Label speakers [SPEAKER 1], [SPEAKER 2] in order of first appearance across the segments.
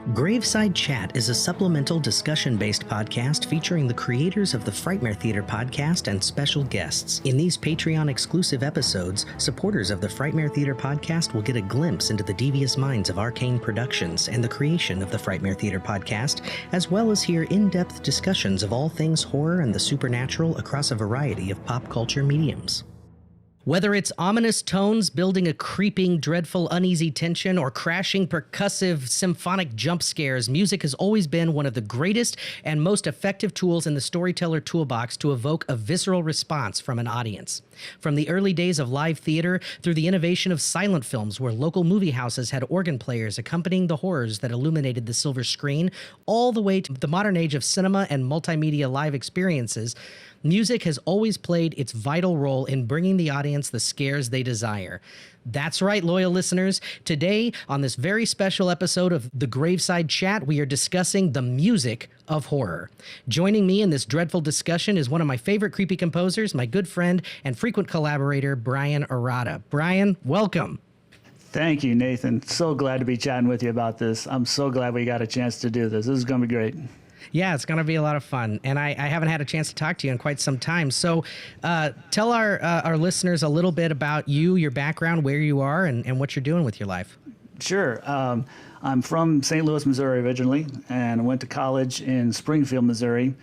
[SPEAKER 1] Graveside Chat is a supplemental discussion-based podcast featuring the creators of the Frightmare Theater podcast and special guests. In these Patreon-exclusive episodes, supporters of the Frightmare Theater podcast will get a glimpse into the devious minds of Arcane Productions and the creation of the Frightmare Theater podcast, as well as hear in-depth discussions of all things horror and the supernatural across a variety of pop culture mediums. Whether it's ominous tones building a creeping, dreadful, uneasy tension, or crashing, percussive, symphonic jump scares, music has always been one of the greatest and most effective tools in the storyteller toolbox to evoke a visceral response from an audience. From the early days of live theater through the innovation of silent films where local movie houses had organ players accompanying the horrors that illuminated the silver screen, all the way to the modern age of cinema and multimedia live experiences, music has always played its vital role in bringing the audience the scares they desire. That's right, loyal listeners. Today, on this very special episode of the Graveside Chat, we are discussing the music of horror. Joining me in this dreadful discussion is one of my favorite creepy composers, my good friend and frequent collaborator, Bryan Arata. Bryan, welcome.
[SPEAKER 2] Thank you, Nathan. So glad to be chatting with you about this. I'm so glad we got a chance to do this. This is going to be great.
[SPEAKER 1] Yeah, it's going to be a lot of fun, and I haven't had a chance to talk to you in quite some time. So tell our listeners a little bit about you, your background, where you are, and what you're doing with your life.
[SPEAKER 2] Sure. I'm from St. Louis, Missouri originally, and went to college in Springfield, Missouri.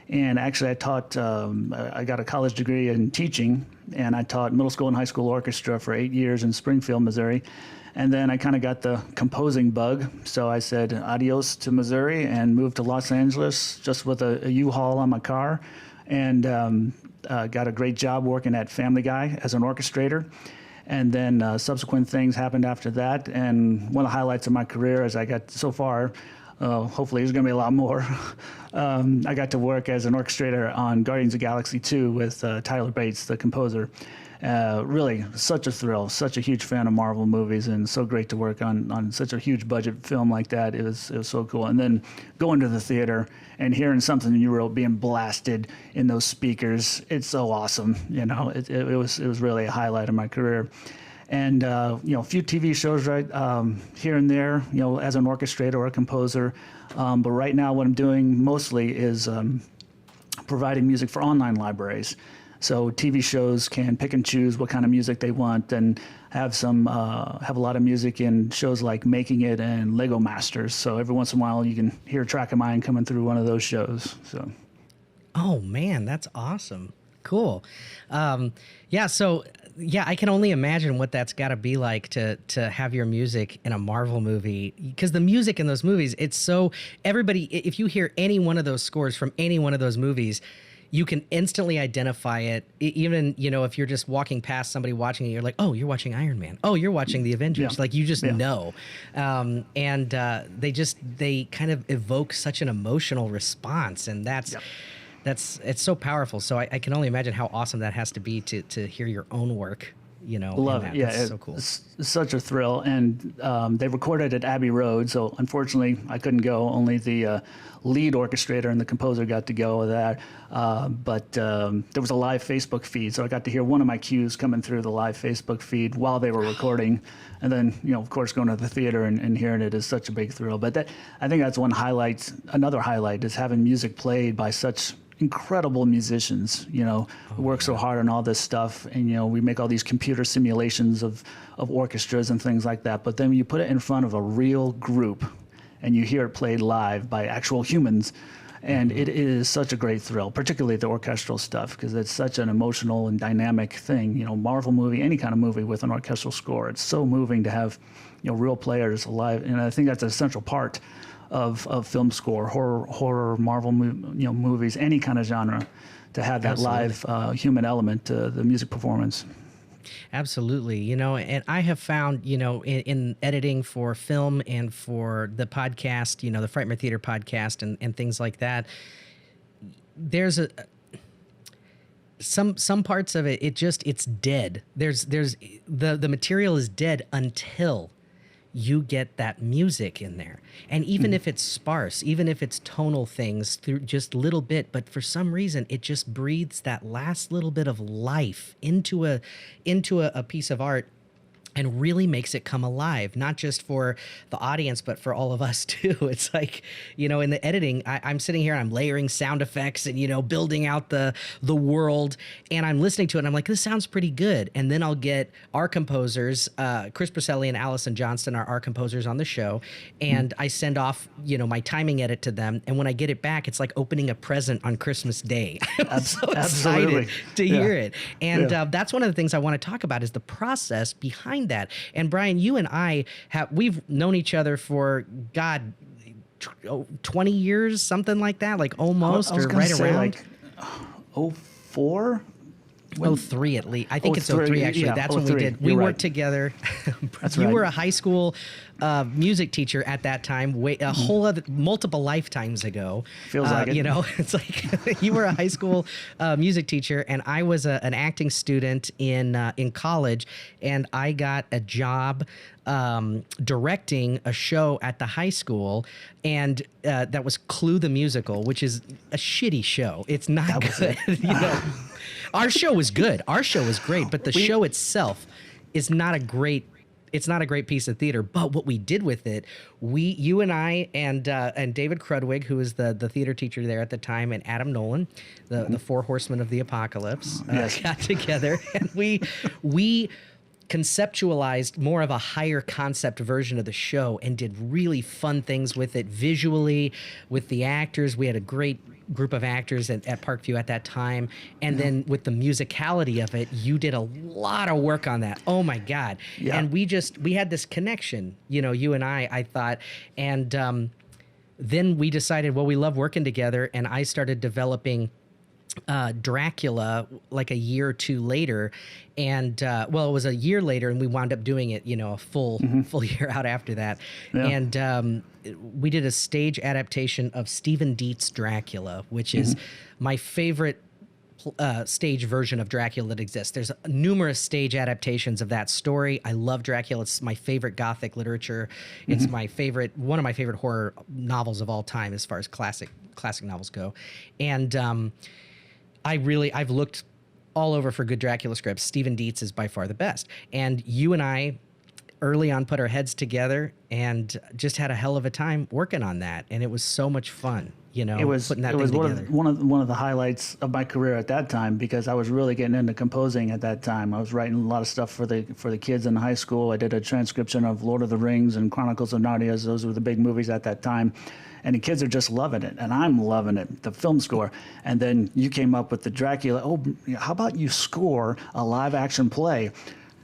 [SPEAKER 2] And actually, I taught, I got a college degree in teaching, and I taught middle school and high school orchestra for 8 years in Springfield, Missouri. And then I kind of got the composing bug, so I said adios to Missouri and moved to Los Angeles just with a U-Haul on my car, and got a great job working at Family Guy as an orchestrator. And then subsequent things happened after that, and one of the highlights of my career as I got so far, hopefully there's going to be a lot more, I got to work as an orchestrator on Guardians of the Galaxy 2 with Tyler Bates, the composer. Really such a thrill, such a huge fan of Marvel movies, and so great to work on such a huge budget film like that. It was so cool. And then going to the theater and hearing something you were being blasted in those speakers, it's so awesome. You know, it was really a highlight of my career. And you know, a few TV shows right here and there, you know, as an orchestrator or a composer. But right now what I'm doing mostly is providing music for online libraries. So TV shows can pick and choose what kind of music they want, and have a lot of music in shows like Making It and Lego Masters. So every once in a while you can hear a track of mine coming through one of those shows. So,
[SPEAKER 1] oh man, that's awesome. Cool. Yeah. So yeah, I can only imagine what that's got to be like to have your music in a Marvel movie, because the music in those movies, it's so everybody. If you hear any one of those scores from any one of those movies, you can instantly identify it. Even, you know, if you're just walking past somebody watching it, you're like, oh, you're watching Iron Man. Oh, you're watching the Avengers. Yeah. Like, you just know. They kind of evoke such an emotional response. And it's so powerful. So I can only imagine how awesome that has to be to hear your own work. You know,
[SPEAKER 2] love it. Yeah, it's so cool. It's such a thrill. And they recorded at Abbey Road, so unfortunately I couldn't go. Only the lead orchestrator and the composer got to go with that. But there was a live Facebook feed, so I got to hear one of my cues coming through the live Facebook feed while they were recording. And then, you know, of course, going to the theater and hearing it is such a big thrill. But I think that's one highlight. Another highlight is having music played by such incredible musicians, you know, who work so hard on all this stuff. And, you know, we make all these computer simulations of orchestras and things like that. But then you put it in front of a real group and you hear it played live by actual humans. And it is such a great thrill, particularly the orchestral stuff, because it's such an emotional and dynamic thing. You know, Marvel movie, any kind of movie with an orchestral score, it's so moving to have, you know, real players alive. And I think that's an essential part of film score, horror, Marvel, movies, any kind of genre, to have that live human element to the music performance.
[SPEAKER 1] Absolutely. You know, and I have found, you know, in editing for film and for the podcast, you know, the Frightmare Theater podcast and things like that, there's some parts of it, it's dead. There's the material is dead until you get that music in there. And even if it's sparse, even if it's tonal things through just a little bit, but for some reason it just breathes that last little bit of life into a piece of art and really makes it come alive, not just for the audience, but for all of us too. It's like, you know, in the editing, I'm sitting here and I'm layering sound effects and, you know, building out the world, and I'm listening to it and I'm like, this sounds pretty good. And then I'll get our composers, Chris Braselli and Allison Johnston are our composers on the show. And I send off, you know, my timing edit to them. And when I get it back, it's like opening a present on Christmas Day. I'm so excited to hear it. And that's one of the things I want to talk about is the process behind that. And Bryan, you and I we've known each other for 20 years, something like that, like almost, or right around
[SPEAKER 2] like 04.
[SPEAKER 1] 03 at least. I think it's 03 actually. Yeah, that's when we did. We worked together. You were a high school music teacher at that time, a whole other multiple lifetimes ago.
[SPEAKER 2] Feels like it.
[SPEAKER 1] You know, it's like you were a high school music teacher, and I was an acting student in college, and I got a job directing a show at the high school, and that was Clue the Musical, which is a shitty show. It's not good. You know. Our show was good. Our show was great, but the show itself is not a great. It's not a great piece of theater. But what we did with it, you and I and David Crudwig, who was the theater teacher there at the time, and Adam Nolan, the Four Horsemen of the Apocalypse, got together, and we conceptualized more of a higher concept version of the show and did really fun things with it visually, with the actors. We had a great group of actors at Parkview at that time. And then with the musicality of it, you did a lot of work on that. Oh my God. Yeah. And we had this connection, you know, you and I thought, and then we decided, well, we love working together. And I started developing Dracula like a year or two later, and it was a year later, and we wound up doing it, you know, a full year out after that. And we did a stage adaptation of Stephen Dietz' Dracula, which is my favorite stage version of Dracula that exists. There's numerous stage adaptations of that story. I love Dracula. It's my favorite Gothic literature. It's one of my favorite horror novels of all time as far as classic novels go. And I've looked all over for good Dracula scripts. Stephen Dietz is by far the best. And you and I early on put our heads together and just had a hell of a time working on that. And it was so much fun, you know, putting that thing together.
[SPEAKER 2] One of the highlights of my career at that time, because I was really getting into composing at that time. I was writing a lot of stuff for the kids in high school. I did a transcription of Lord of the Rings and Chronicles of Narnia. Those were the big movies at that time. And the kids are just loving it, and I'm loving it, the film score. And then you came up with the Dracula. Oh, how about you score a live-action play?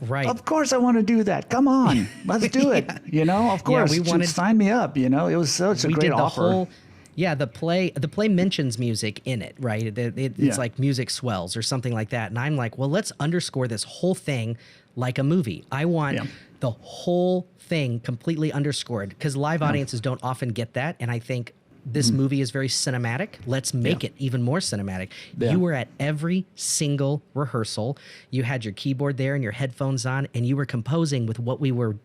[SPEAKER 1] Right.
[SPEAKER 2] Of course I want to do that. Come on, let's do it. You know, of course. Sign me up. You know, it was such a great offer.
[SPEAKER 1] The play mentions music in it, right? It's like music swells or something like that. And I'm like, well, let's underscore this whole thing like a movie. I want the whole thing completely underscored, because live audiences don't often get that. And I think this movie is very cinematic. Let's make it even more cinematic. Yeah. You were at every single rehearsal. You had your keyboard there and your headphones on, and you were composing with what we were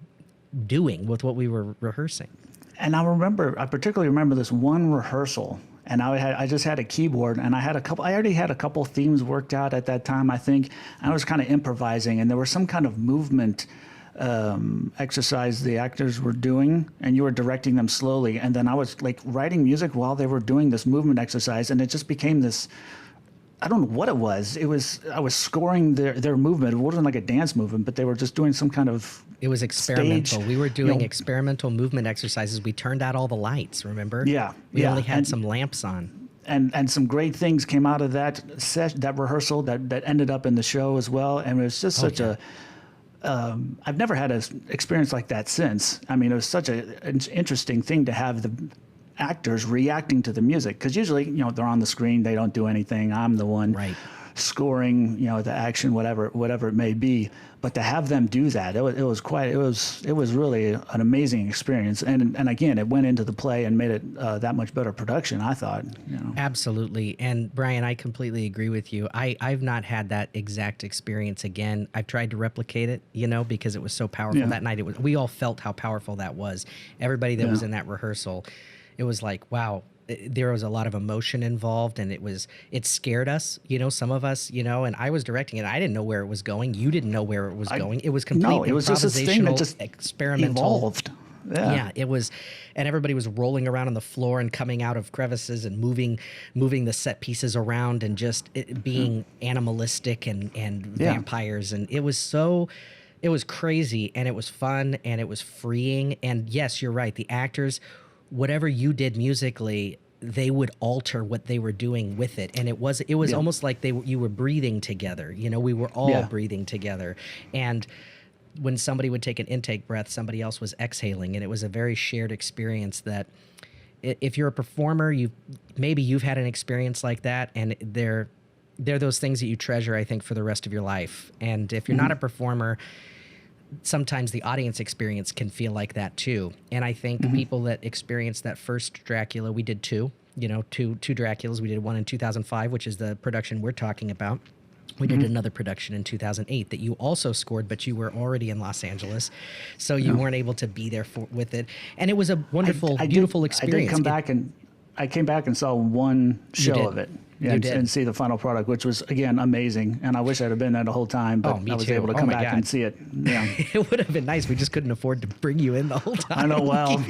[SPEAKER 1] doing, with what we were rehearsing.
[SPEAKER 2] And I particularly remember this one rehearsal, and I just had a keyboard, and I already had a couple themes worked out at that time, I think. I was kind of improvising, and there was some kind of movement exercise the actors were doing, and you were directing them slowly. And then I was like writing music while they were doing this movement exercise, and it just became this, I don't know what it was. I was scoring their movement. It wasn't like a dance movement, but they were just doing some kind of
[SPEAKER 1] It was experimental.
[SPEAKER 2] Stage,
[SPEAKER 1] we were doing experimental movement exercises. We turned out all the lights, remember?
[SPEAKER 2] Yeah.
[SPEAKER 1] We only had some lamps on.
[SPEAKER 2] And some great things came out of that rehearsal that ended up in the show as well. And it was just I've never had an experience like that since. I mean, it was such an interesting thing to have the actors reacting to the music, because usually, you know, they're on the screen, they don't do anything. I'm the one scoring, you know, the action, whatever it may be. But to have them do that, it was really an amazing experience. And again, it went into the play and made it that much better production, I thought. You know.
[SPEAKER 1] Absolutely. And Bryan, I completely agree with you. I've not had that exact experience again. I've tried to replicate it, you know, because it was so powerful that night. We all felt how powerful that was. Everybody that was in that rehearsal, it was like, wow, there was a lot of emotion involved, and it scared us, some of us, and I was directing it. I didn't know where it was going. You didn't know where it was going. It was complete
[SPEAKER 2] no, it was just this thing that just
[SPEAKER 1] experimental.
[SPEAKER 2] Evolved.
[SPEAKER 1] Yeah, it was, and everybody was rolling around on the floor and coming out of crevices and moving the set pieces around, and just it being animalistic and vampires, and it was crazy, and it was fun, and it was freeing. And yes, you're right, the actors, whatever you did musically, they would alter what they were doing with it, and it was almost like you were breathing together. We were all breathing together, and when somebody would take an intake breath, somebody else was exhaling, and it was a very shared experience that if you're a performer, you've had an experience like that, and they're those things that you treasure, I think, for the rest of your life. And if you're not a performer, sometimes the audience experience can feel like that too. And I think people that experienced that first Dracula, we did two Draculas. We did one in 2005, which is the production we're talking about. We did another production in 2008 that you also scored, but you were already in Los Angeles, so you weren't able to be there with it. And it was a wonderful, beautiful experience.
[SPEAKER 2] I came back and saw one show of it. Yeah, and see the final product, which was, again, amazing. And I wish I'd have been there the whole time, but I was able to come back and see it. Yeah.
[SPEAKER 1] It would have been nice. We just couldn't afford to bring you in the whole time.
[SPEAKER 2] I know. Well,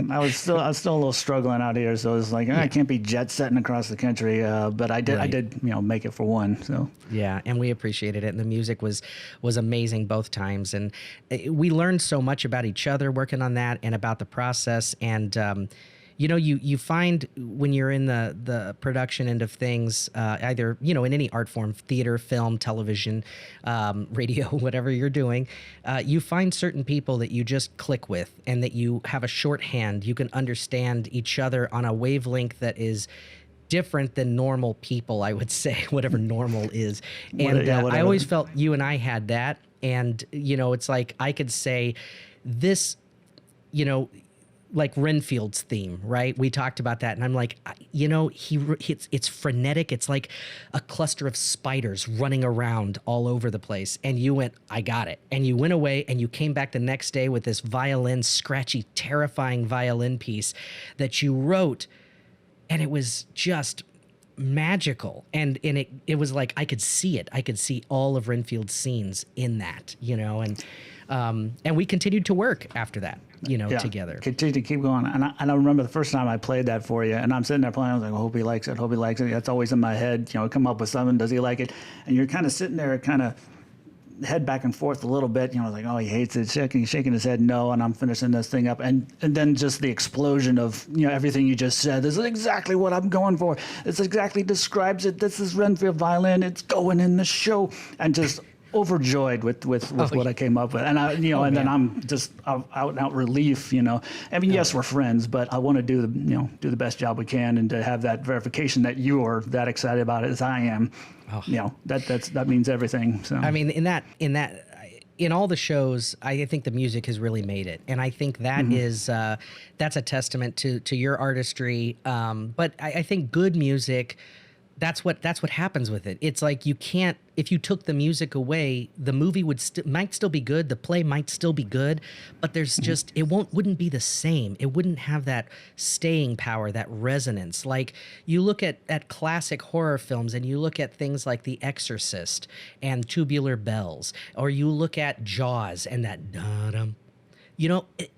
[SPEAKER 2] I was still a little struggling out here, so it was like I can't be jet setting across the country. But I did make it for one. So
[SPEAKER 1] yeah, and we appreciated it, and the music was amazing both times, and we learned so much about each other working on that, and about the process, and. You find when you're in the production end of things, either, in any art form, theater, film, television, radio, whatever you're doing, you find certain people that you just click with, and that you have a shorthand. You can understand each other on a wavelength that is different than normal people, I would say, whatever normal is. And I always felt you and I had that. And, it's like I could say this, like Renfield's theme, right? We talked about that, and I'm like, it's frenetic. It's like a cluster of spiders running around all over the place. And you went, I got it. And you went away, and you came back the next day with this scratchy, terrifying violin piece that you wrote, and it was just magical. And it was like I could see it. I could see all of Renfield's scenes in that, and we continued to work after that. Together.
[SPEAKER 2] Continue to keep going. And I remember the first time I played that for you, and I'm sitting there playing, I was like, I hope he likes it, hope he likes it. That's always in my head, come up with something, does he like it? And you're kind of sitting there, kind of head back and forth a little bit, like, oh, he hates it, shaking his head no, and I'm finishing this thing up. And then just the explosion of, everything you just said, this is exactly what I'm going for. This exactly describes it. This is Renfield violin. It's going in the show. And just overjoyed with what I came up with, and then I'm just out and out relief. Yes, we're friends, but I want to do the best job we can, and to have that verification that you are that excited about it as I am. That means everything. So
[SPEAKER 1] in all the shows, I think the music has really made it, and I think that is that's a testament to your artistry. But I think good music. That's what happens with it. It's like you can't, if you took the music away, the movie might still be good, the play might still be good, but there's just, it wouldn't be the same. It wouldn't have that staying power, that resonance. Like you look at classic horror films, and you look at things like The Exorcist and Tubular Bells, or you look at Jaws and that da-dum.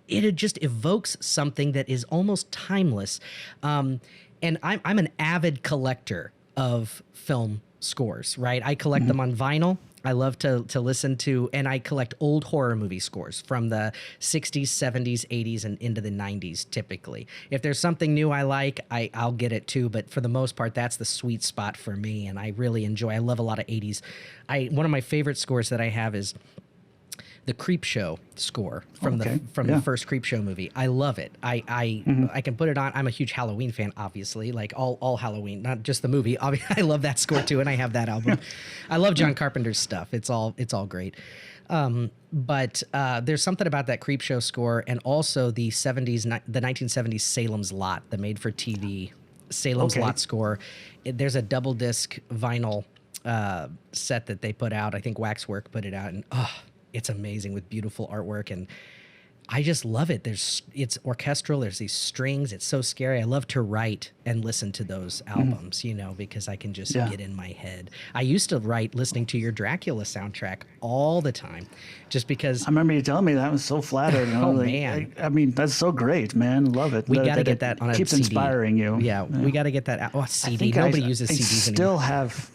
[SPEAKER 1] It just evokes something that is almost timeless. And I'm an avid collector of film scores, right? I collect them on vinyl. I love to listen to, and I collect old horror movie scores from the 60s, 70s, 80s, and into the 90s, typically. If there's something new I like, I'll get it too, but for the most part, that's the sweet spot for me, and I really enjoy. I love a lot of 80s. One of my favorite scores that I have is the Creepshow score from the first Creepshow movie. I love it. I can put it on. I'm a huge Halloween fan, obviously, like all Halloween, not just the movie. I love that score too, and I have that album. I love John Carpenter's stuff. It's all great. But there's something about that Creepshow score, and also the 1970s Salem's Lot, the made-for-TV Salem's Lot score. There's a double disc vinyl set that they put out. I think Waxwork put it out, and it's amazing with beautiful artwork, and I just love it. It's orchestral. There's these strings. It's so scary. I love to write and listen to those albums, you know, because I can just get in my head. I used to write listening to your Dracula soundtrack all the time, just because.
[SPEAKER 2] I remember you telling me that. I was so flattered. You know,
[SPEAKER 1] Oh,
[SPEAKER 2] like,
[SPEAKER 1] man.
[SPEAKER 2] I mean, that's so great, man. Love it.
[SPEAKER 1] We got to get that on a CD.
[SPEAKER 2] Keeps inspiring you.
[SPEAKER 1] Yeah, we got to get that out. Oh, CD.
[SPEAKER 2] think
[SPEAKER 1] Nobody
[SPEAKER 2] I
[SPEAKER 1] uses CDs anymore.
[SPEAKER 2] still have.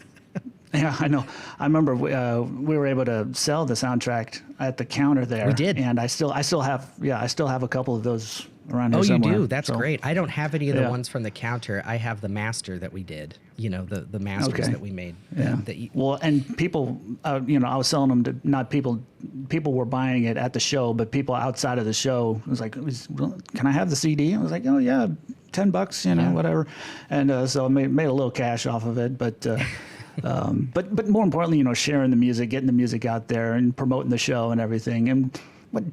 [SPEAKER 2] Yeah, I know. I remember we were able to sell the soundtrack at the counter there.
[SPEAKER 1] We did,
[SPEAKER 2] and I still have a couple of those around here
[SPEAKER 1] Oh,
[SPEAKER 2] somewhere.
[SPEAKER 1] you do? That's
[SPEAKER 2] So,
[SPEAKER 1] great. I don't have any of the ones from the counter. I have the master that we did. You know, the masters that we made.
[SPEAKER 2] Yeah. Well, and people, you know, I was selling them to not people. People were buying it at the show, but people outside of the show was like, "Can I have the CD?" I was like, "Oh yeah, $10, you know, whatever." And so I made a little cash off of it, but. But more importantly, you know, sharing the music, getting the music out there, and promoting the show and everything. And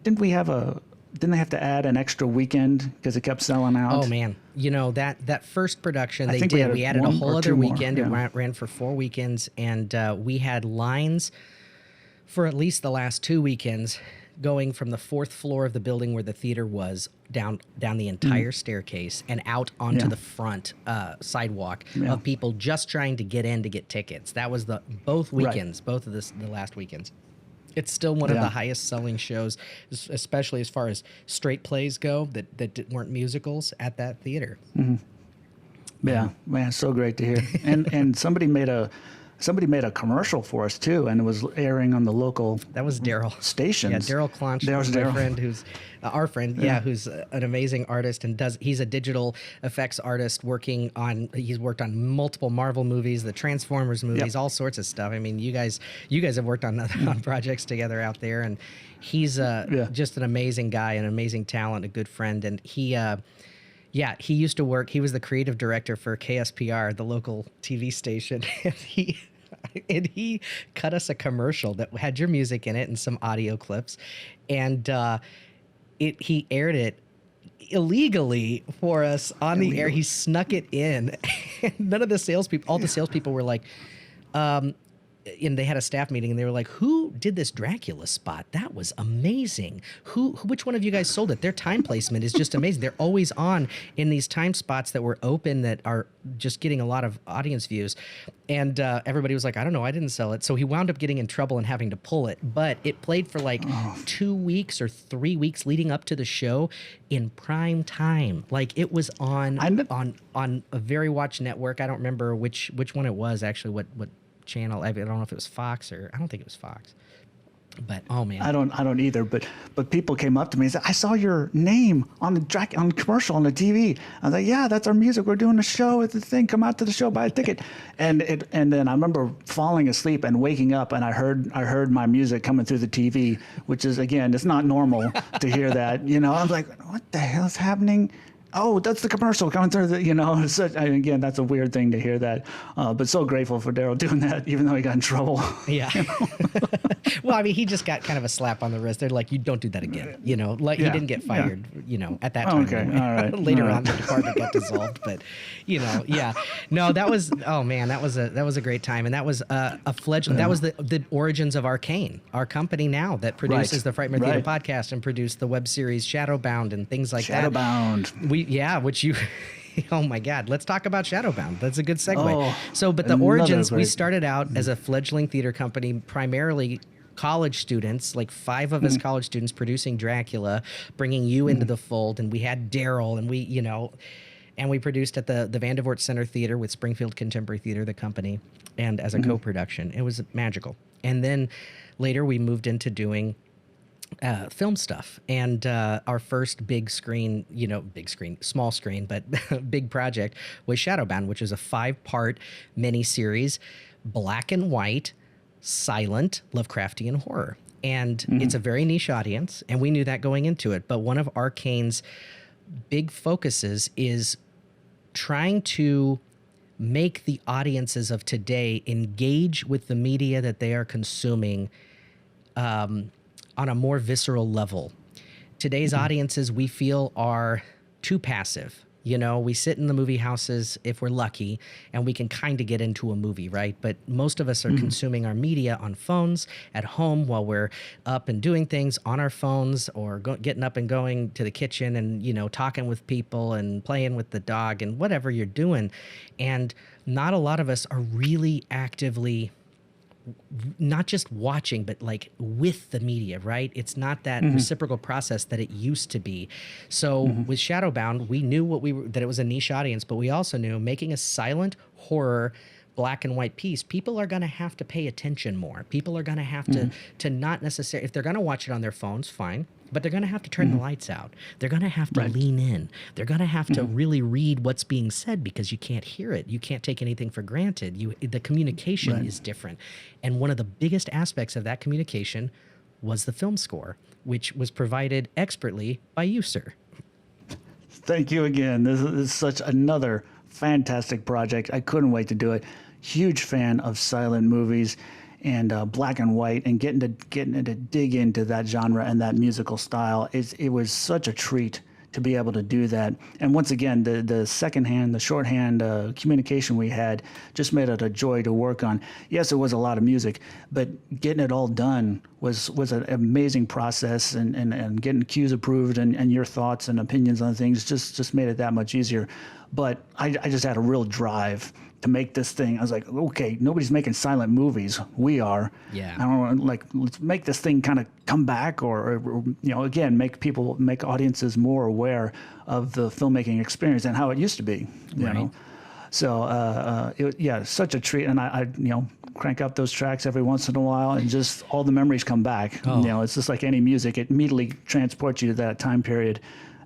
[SPEAKER 2] didn't they have to add an extra weekend because it kept selling out?
[SPEAKER 1] Oh man, you know that first production
[SPEAKER 2] I
[SPEAKER 1] they
[SPEAKER 2] think
[SPEAKER 1] did. We added a
[SPEAKER 2] one
[SPEAKER 1] whole
[SPEAKER 2] or
[SPEAKER 1] other
[SPEAKER 2] two more,
[SPEAKER 1] weekend.
[SPEAKER 2] yeah.
[SPEAKER 1] It ran for 4 weekends, and we had lines for at least the last 2 weekends, going from the 4th floor of the building where the theater was down the entire staircase and out onto the front sidewalk of people just trying to get in to get tickets. That was both weekends, both of the last weekends. It's still one of the highest selling shows, especially as far as straight plays go that weren't musicals at that theater.
[SPEAKER 2] Mm-hmm. Yeah, man, so great to hear. And somebody made a commercial for us too, and it was airing on the local.
[SPEAKER 1] That was Daryl
[SPEAKER 2] stations.
[SPEAKER 1] Yeah, Daryl Clonch, my friend, who's our friend. Yeah, who's an amazing artist and he's a digital effects artist he's worked on multiple Marvel movies, the Transformers movies, all sorts of stuff. I mean, you guys have worked on projects together out there, and he's just an amazing guy, an amazing talent, a good friend, and he used to work. He was the creative director for KSPR, the local TV station, and he cut us a commercial that had your music in it and some audio clips, and he aired it illegally for us on the air. He snuck it in. None of the salespeople, all the salespeople were like, and they had a staff meeting, and they were like, "Who did this Dracula spot? That was amazing. Which one of you guys sold it? Their time placement is just amazing. They're always on in these time spots that were open that are just getting a lot of audience views." And everybody was like, "I don't know, I didn't sell it." So he wound up getting in trouble and having to pull it. But it played for like 2 weeks or 3 weeks leading up to the show in prime time. Like it was on a very watched network. I don't remember which one it was actually. What channel? I don't know if it was Fox or I don't think it was Fox. But oh man,
[SPEAKER 2] I don't either. But people came up to me and said, "I saw your name on the commercial on the TV." I was like, "Yeah, that's our music. We're doing a show at the thing. Come out to the show, buy a ticket." And then I remember falling asleep and waking up, and I heard my music coming through the TV, which is, again, it's not normal to hear that. You know, I was like, "What the hell is happening?" Oh, that's the commercial coming through the, you know, again, that's a weird thing to hear that. But so grateful for Daryl doing that, even though he got in trouble.
[SPEAKER 1] Yeah. You know? Well, I mean, he just got kind of a slap on the wrist. They're like, "You don't do that again." You know, like he didn't get fired, you know, at that time.
[SPEAKER 2] Okay. Anyway. All right.
[SPEAKER 1] Later on, the department got dissolved, but you know, no, that was, oh man, that was a great time. And that was a fledgling, that was the origins of Arcane, our company now that produces the Frightmare Theater podcast and produced the web series Shadowbound and things like that.
[SPEAKER 2] Shadowbound.
[SPEAKER 1] Which you, oh my God, let's talk about Shadowbound. That's a good segue. But the
[SPEAKER 2] another
[SPEAKER 1] origins, we
[SPEAKER 2] great-
[SPEAKER 1] started out as a fledgling theater company, primarily college students, like 5 of us college students producing Dracula, bringing you into the fold. And we had Daryl, and we produced at the Vandevort Center Theater with Springfield Contemporary Theater, the company, and as a co-production. It was magical. And then later we moved into doing film stuff, and our first small screen, but big project was Shadowbound, which is a 5-part miniseries, black and white, silent Lovecraftian horror. And it's a very niche audience, and we knew that going into it. But one of Arcane's big focuses is trying to make the audiences of today engage with the media that they are consuming on a more visceral level. Today's audiences, we feel, are too passive. You know, we sit in the movie houses if we're lucky, and we can kind of get into a movie, right? But most of us are consuming our media on phones at home while we're up and doing things on our phones, or getting up and going to the kitchen and, you know, talking with people and playing with the dog and whatever you're doing. And not a lot of us are really actively not just watching, but like with the media, right? It's not that reciprocal process that it used to be. So with Shadowbound, we knew that it was a niche audience, but we also knew making a silent horror black and white piece, people are going to have to pay attention more. People are going to have to not necessarily, if they're going to watch it on their phones, fine, but they're going to have to turn the lights out. They're going to have to lean in. They're going to have to really read what's being said, because you can't hear it. You can't take anything for granted. The communication is different. And one of the biggest aspects of that communication was the film score, which was provided expertly by you, sir.
[SPEAKER 2] Thank you again. This is such another fantastic project. I couldn't wait to do it. Huge fan of silent movies and black and white, and getting to dig into that genre and that musical style. It was such a treat to be able to do that. And once again, the secondhand, the shorthand communication we had just made it a joy to work on. Yes, it was a lot of music, but getting it all done was an amazing process, and getting cues approved and your thoughts and opinions on things just made it that much easier. But I just had a real drive to make this thing. I was like, okay, nobody's making silent movies. We are.
[SPEAKER 1] Yeah.
[SPEAKER 2] I don't know, like, let's make this thing kind of come back, or again, make audiences more aware of the filmmaking experience and how it used to be. You know. So such a treat. And I crank up those tracks every once in a while, and just all the memories come back. Oh. It's just like any music. It immediately transports you to that time period.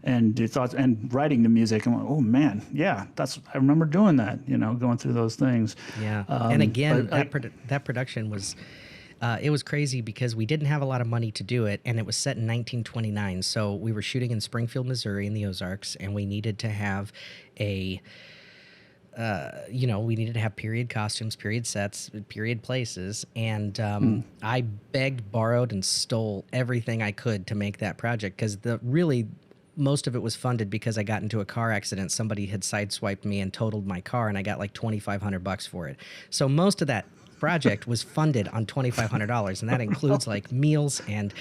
[SPEAKER 2] And your thoughts, and writing the music, I'm like, oh man, yeah, I remember doing that, going through those things.
[SPEAKER 1] Yeah, and again, that production was, it was crazy because we didn't have a lot of money to do it, and it was set in 1929. So we were shooting in Springfield, Missouri, in the Ozarks, and we needed to have we needed to have period costumes, period sets, period places. And I begged, borrowed, and stole everything I could to make that project, because most of it was funded because I got into a car accident. Somebody had sideswiped me and totaled my car, and I got like $2,500 for it. So most of that project was funded on $2,500, and that includes like meals and,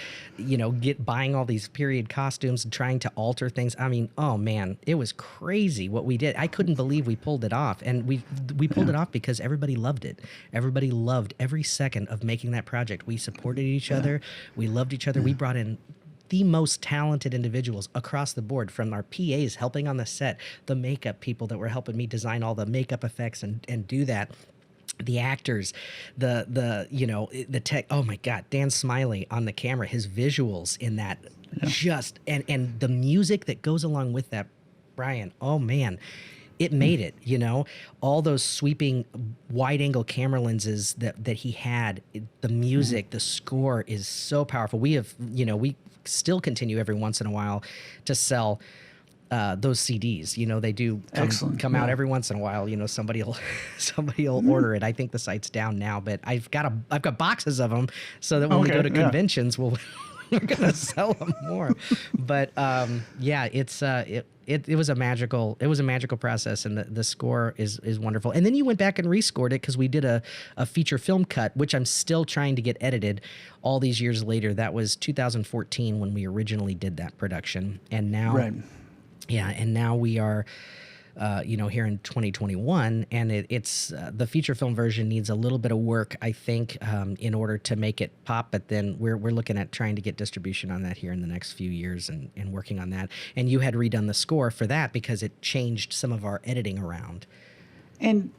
[SPEAKER 1] buying all these period costumes and trying to alter things. I mean, oh man, it was crazy what we did. I couldn't believe we pulled it off, and we pulled it off because everybody loved it. Everybody loved every second of making that project. We supported each other. We loved each other. We brought in the most talented individuals across the board, from our PAs helping on the set, the makeup people that were helping me design all the makeup effects and do that, the actors, the tech. Oh my God, Dan Smiley on the camera, his visuals in that, and the music that goes along with that, Bryan. Oh man. It made it, all those sweeping wide-angle camera lenses that he had, the music, the score is so powerful. We have, we still continue every once in a while to sell those CDs. They do come out every once in a while. Somebody will order it. I think the site's down now, but I've got boxes of them, so that when we go to conventions, we're gonna sell them more. But it was a magical process, and the score is wonderful. And then you went back and rescored it, because we did a feature film cut, which I'm still trying to get edited all these years later. That was 2014 when we originally did that production, and now now we are here in 2021, and it's the feature film version needs a little bit of work, I think, in order to make it pop. But then we're looking at trying to get distribution on that here in the next few years, and working on that. And you had redone the score for that because it changed some of our editing around.
[SPEAKER 2] And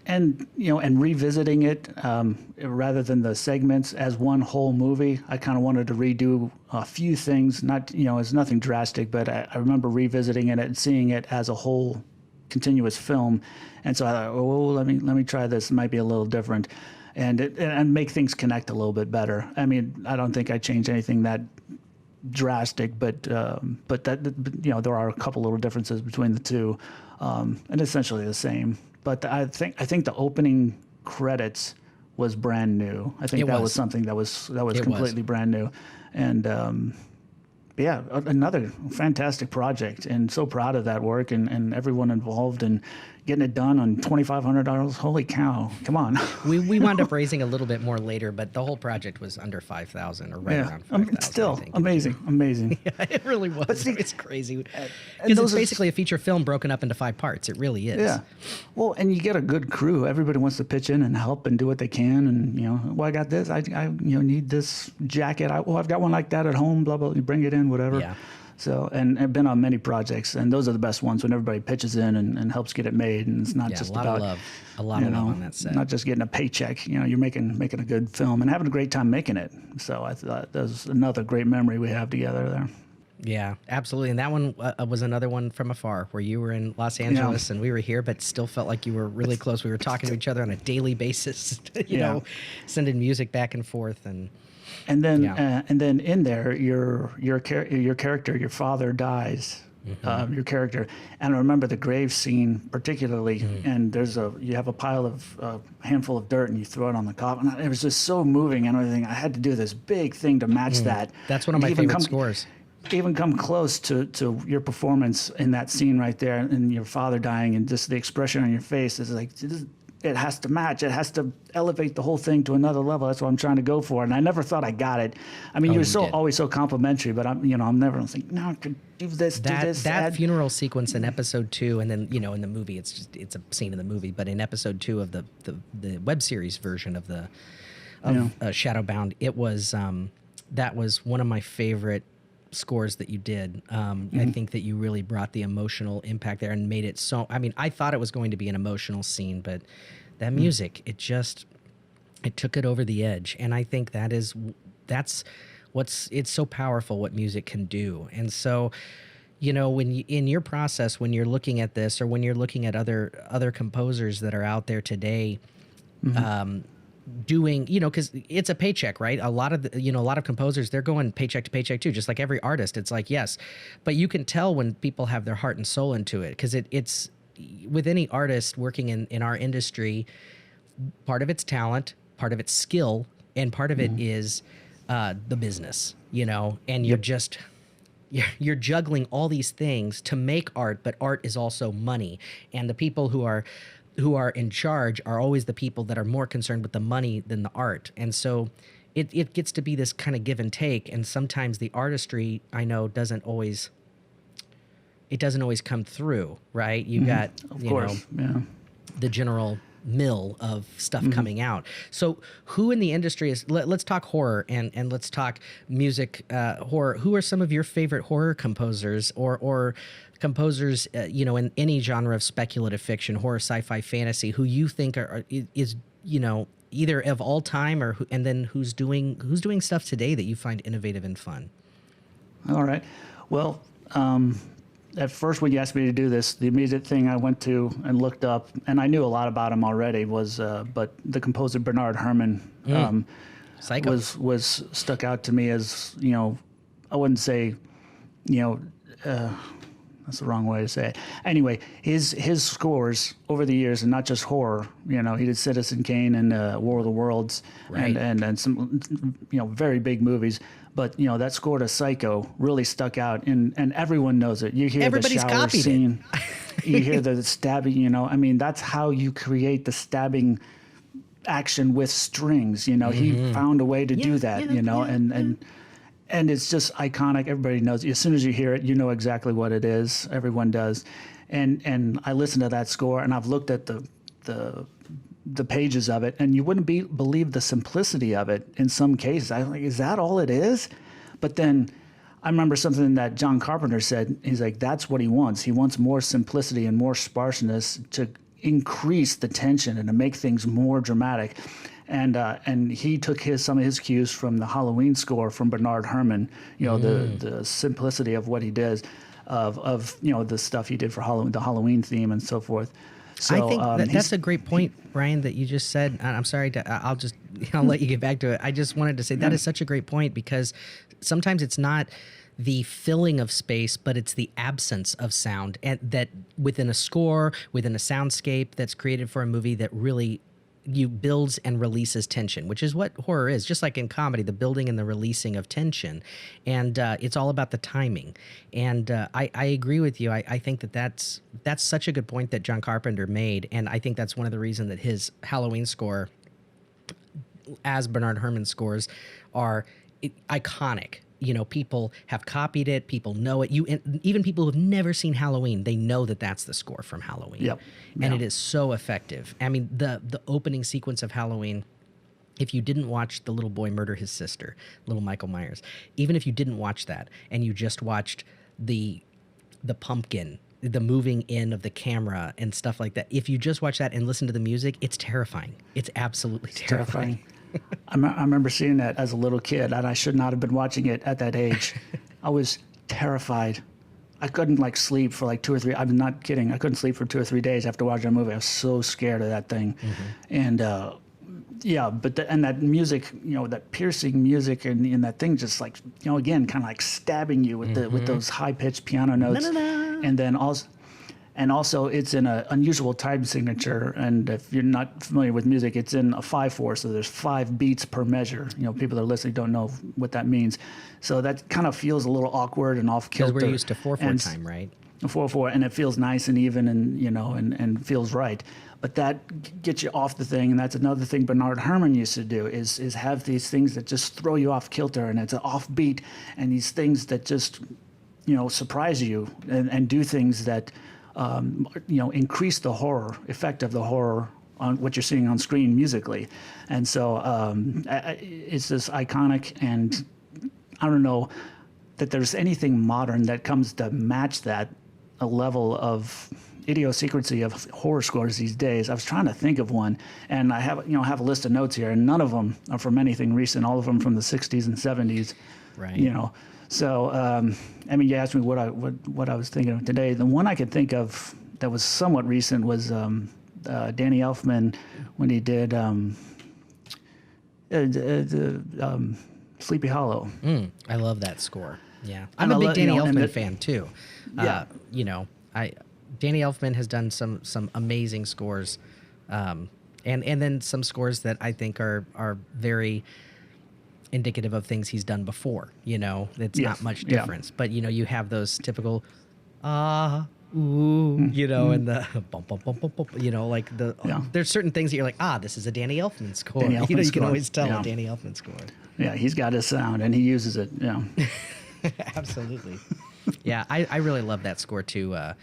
[SPEAKER 2] revisiting it rather than the segments as one whole movie. I kind of wanted to redo a few things. Not it's nothing drastic, but I remember revisiting it and seeing it as a whole continuous film, and so I thought, let me try this. It might be a little different, and make things connect a little bit better. I mean, I don't think I changed anything that drastic, but that there are a couple little differences between the two, and essentially the same. But I think the opening credits was brand new. I think that was something that was completely brand new, and yeah, another fantastic project, and so proud of that work and everyone involved and getting it done on $2,500. Holy cow! Come on.
[SPEAKER 1] We wound up raising a little bit more later, but the whole project was under 5,000 or right around 5,000.
[SPEAKER 2] Still amazing.
[SPEAKER 1] Yeah, it really was.
[SPEAKER 2] But see,
[SPEAKER 1] it's crazy because it's basically a feature film broken up into 5 parts. It really is.
[SPEAKER 2] Yeah. Well, and you get a good crew. Everybody wants to pitch in and help and do what they can. And I got this. I need this jacket. I've got one like that at home. Blah blah. You bring it in, whatever.
[SPEAKER 1] Yeah.
[SPEAKER 2] So, and I've been on many projects, and those are the best ones when everybody pitches in and helps get it made, and it's not just about
[SPEAKER 1] a lot of love on that set.
[SPEAKER 2] Not just getting a paycheck. You're making a good film and having a great time making it. So I thought that was another great memory we have together there.
[SPEAKER 1] Yeah, absolutely. And that one was another one from afar, where you were in Los Angeles and we were here, but still felt like you were really close. We were talking to each other on a daily basis, you know, sending music back and forth
[SPEAKER 2] And then in there, your character, your father dies. Your character, and I remember the grave scene particularly. And you have a pile of handful of dirt, and you throw it on the coffin. It was just so moving and everything. I had to do this big thing to match that.
[SPEAKER 1] That's one of my favorite scores.
[SPEAKER 2] Even come close to your performance in that scene right there, and your father dying, and just the expression on your face is like. It has to match. It has to elevate the whole thing to another level. That's what I'm trying to go for. And I never thought I got it. I mean, you were always so complimentary, but I'm never thinking, no, I could do this, do this.
[SPEAKER 1] That funeral sequence in episode 2, and then, in the movie, it's a scene in the movie, but in episode 2 of the web series version of Shadowbound, it was, that was one of my favorite scores that you did. I think that you really brought the emotional impact there and made it so, I thought it was going to be an emotional scene, but that music, it took it over the edge. And I think it's so powerful what music can do. And so, when in your process, when you're looking at this, or when you're looking at other composers that are out there today, doing, because it's a paycheck, right? A lot of composers, they're going paycheck to paycheck too, just like every artist. It's like, yes, but you can tell when people have their heart and soul into it, because it's with any artist working in our industry, part of it's talent, part of it's skill, and part of it is the business, and you're juggling all these things to make art, but art is also money, and the people who are in charge are always the people that are more concerned with the money than the art. And so it gets to be this kind of give and take. And sometimes the artistry, I know, doesn't always come through, right? You got, the general mill of stuff coming out. So who in the industry is, let's talk horror and let's talk music, horror. Who are some of your favorite horror composers or composers, in any genre of speculative fiction, horror, sci-fi, fantasy, who you think is either of all time and then who's doing stuff today that you find innovative and fun?
[SPEAKER 2] All right. Well, at first when you asked me to do this, the immediate thing I went to and looked up, and I knew a lot about him already, was but the composer Bernard Herrmann was stuck out to me as, I wouldn't say, that's the wrong way to say it. Anyway, his scores over the years, and not just horror, he did Citizen Kane and War of the Worlds,
[SPEAKER 1] right,
[SPEAKER 2] and some, very big movies. But that score to Psycho really stuck out, and everyone knows it. You hear
[SPEAKER 1] everybody's
[SPEAKER 2] the shower
[SPEAKER 1] copied
[SPEAKER 2] scene, you hear the stabbing. That's how you create the stabbing action with strings. He found a way to do that. And it's just iconic. Everybody knows. As soon as you hear it, you know exactly what it is. Everyone does. And I listened to that score, and I've looked at the pages of it, and you wouldn't believe the simplicity of it in some cases. I'm like, is that all it is? But then I remember something that John Carpenter said. He's like, that's what he wants. He wants more simplicity and more sparseness to increase the tension and to make things more dramatic. And he took some of his cues from the Halloween score from Bernard Herrmann, the simplicity of what he does, of the stuff he did for Halloween, the Halloween theme and so forth. So,
[SPEAKER 1] I think that's a great point, Bryan, that you just said. And I'm sorry, I'll let you get back to it. I just wanted to say that is such a great point, because sometimes it's not the filling of space, but it's the absence of sound, and that within a score, within a soundscape that's created for a movie, that really you builds and releases tension, which is what horror is. Just like in comedy, the building and the releasing of tension, and it's all about the timing. And I agree with you. I think that's such a good point that John Carpenter made, and I think that's one of the reasons that his Halloween score, as Bernard Herrmann's scores, are iconic. You know, people have copied it. People know it. Even people who've never seen Halloween, they know that that's the score from Halloween.
[SPEAKER 2] Yep.
[SPEAKER 1] And it is so effective. I mean, the opening sequence of Halloween, if you didn't watch the little boy murder his sister, little Michael Myers, even if you didn't watch that and you just watched the pumpkin, the moving in of the camera and stuff like that, if you just watch that and listen to the music, it's terrifying. It's absolutely terrifying.
[SPEAKER 2] I remember seeing that as a little kid, and I should not have been watching it at that age. I was terrified. I couldn't sleep for 2 or 3. I'm not kidding. I couldn't sleep for 2 or 3 days after watching that movie. I was so scared of that thing. And and that music, that piercing music, and that thing just again, kind of stabbing you with with those high pitched piano notes, and then also it's in an unusual time signature. And if you're not familiar with music, it's in a 5/4, so there's 5 beats per measure. People that are listening don't know what that means, so that kind of feels a little awkward and off kilter.
[SPEAKER 1] Because we're used to 4/4 time, right?
[SPEAKER 2] 4/4, and it feels nice and even, and and feels right. But that gets you off the thing, and that's another thing Bernard Herrmann used to do is have these things that just throw you off kilter, and it's an offbeat, and these things that just surprise you and do things that increase the horror effect of the horror on what you're seeing on screen musically. And so it's this iconic, and I don't know that there's anything modern that comes to match that, a level of idiosyncrasy of horror scores these days. I was trying to think of one, and I have a list of notes here, and none of them are from anything recent, all of them from the 60s and 70s.
[SPEAKER 1] Right.
[SPEAKER 2] So, you asked me what I was thinking of today. The one I could think of that was somewhat recent was Danny Elfman when he did Sleepy Hollow.
[SPEAKER 1] I love that score. Yeah, I'm a big Danny Elfman fan too.
[SPEAKER 2] Yeah.
[SPEAKER 1] Danny Elfman has done some amazing scores, and then some scores that I think are very indicative of things he's done before. It's not much difference. But you have those typical and the bum bum bum bum bum, there's certain things that you're like, this is a Danny Elfman score. You can always tell a Danny Elfman score.
[SPEAKER 2] Yeah, he's got his sound and he uses it. Yeah.
[SPEAKER 1] Absolutely. Yeah, I really love that score to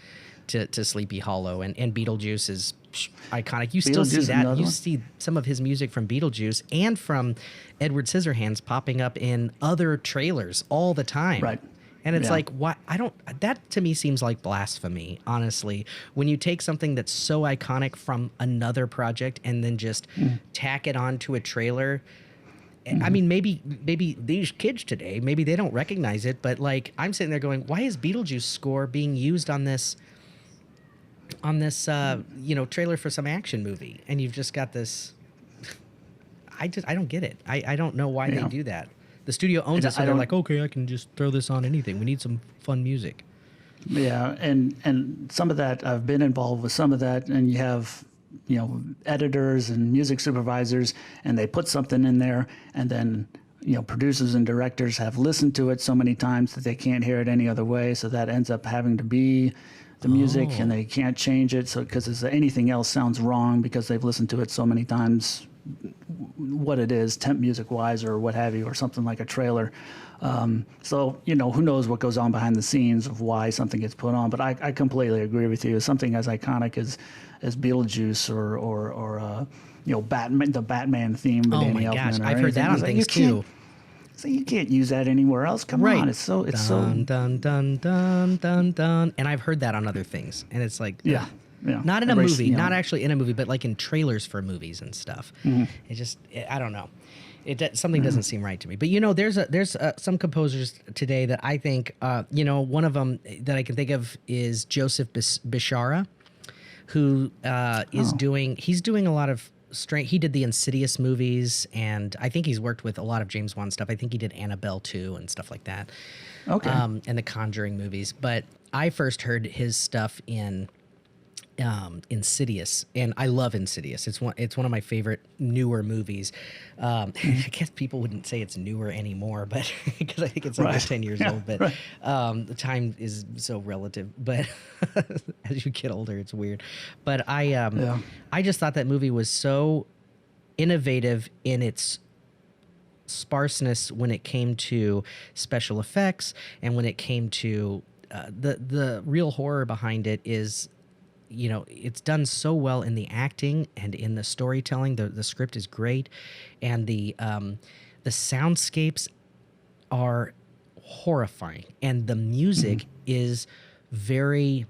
[SPEAKER 1] Sleepy Hollow, and Beetlejuice is iconic. You still see that. You see some of his music from Beetlejuice and from Edward Scissorhands popping up in other trailers all the time.
[SPEAKER 2] Right.
[SPEAKER 1] And it's like, why? That to me seems like blasphemy, honestly. When you take something that's so iconic from another project and then just tack it onto a trailer. I mean, maybe these kids today, maybe they don't recognize it, but I'm sitting there going, why is Beetlejuice score being used on this trailer for some action movie? And you've just got this. I don't get it. I don't know why they do that. The studio owns it, so they're like, okay, I can just throw this on anything. We need some fun music.
[SPEAKER 2] Yeah, and some of that, I've been involved with some of that, and you have editors and music supervisors, and they put something in there, and then producers and directors have listened to it so many times that they can't hear it any other way, so that ends up having to be the music, and they can't change it, so because anything else sounds wrong because they've listened to it so many times, what it is, temp music wise or what have you, or something like a trailer. So who knows what goes on behind the scenes of why something gets put on, but I completely agree with you. Something as iconic as Beetlejuice or Batman, the Batman theme with Danny Elfman. Oh my gosh,
[SPEAKER 1] I've heard that on things too.
[SPEAKER 2] So you can't use that anywhere else. Come on, it's so
[SPEAKER 1] dun, dun dun dun dun, and I've heard that on other things, and it's like not in a movie, not actually in a movie, but in trailers for movies and stuff. It just I don't know. Something doesn't seem right to me. But there's some composers today that I think one of them that I can think of is Joseph Bishara, who is doing a lot of he did the Insidious movies, and I think he's worked with a lot of James Wan stuff. I think he did Annabelle 2 and stuff like that. Okay. And the Conjuring movies. But I first heard his stuff in Insidious, and I love Insidious. It's one of my favorite newer movies. I guess people wouldn't say it's newer anymore, but because I think it's like 10 years old. But the time is so relative. But as you get older, it's weird. But I just thought that movie was so innovative in its sparseness when it came to special effects, and when it came to the real horror behind it is, you know, it's done so well in the acting and in the storytelling. The script is great, and the soundscapes are horrifying, and the music is very.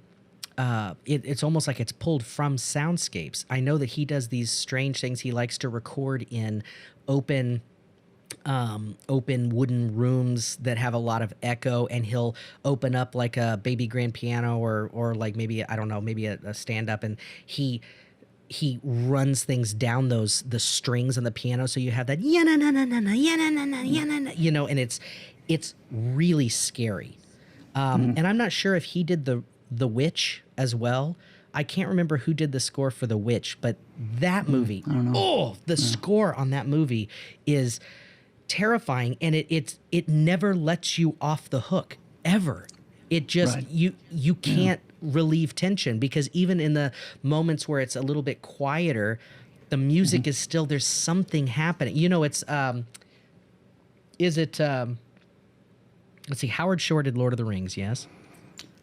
[SPEAKER 1] It's almost like it's pulled from soundscapes. I know that he does these strange things. He likes to record in open wooden rooms that have a lot of echo, and he'll open up like a baby grand piano or like maybe, I don't know, maybe a stand up, and he runs things down the strings on the piano, so you have that you know, and it's really scary. And I'm not sure if he did the Witch as well. I can't remember who did the score for The Witch, but that movie, score on that movie is terrifying, and it never lets you off the hook ever. It just you can't relieve tension, because even in the moments where it's a little bit quieter, the music is still, there's something happening. You know, it's let's see, Howard Shore did Lord of the Rings, yes?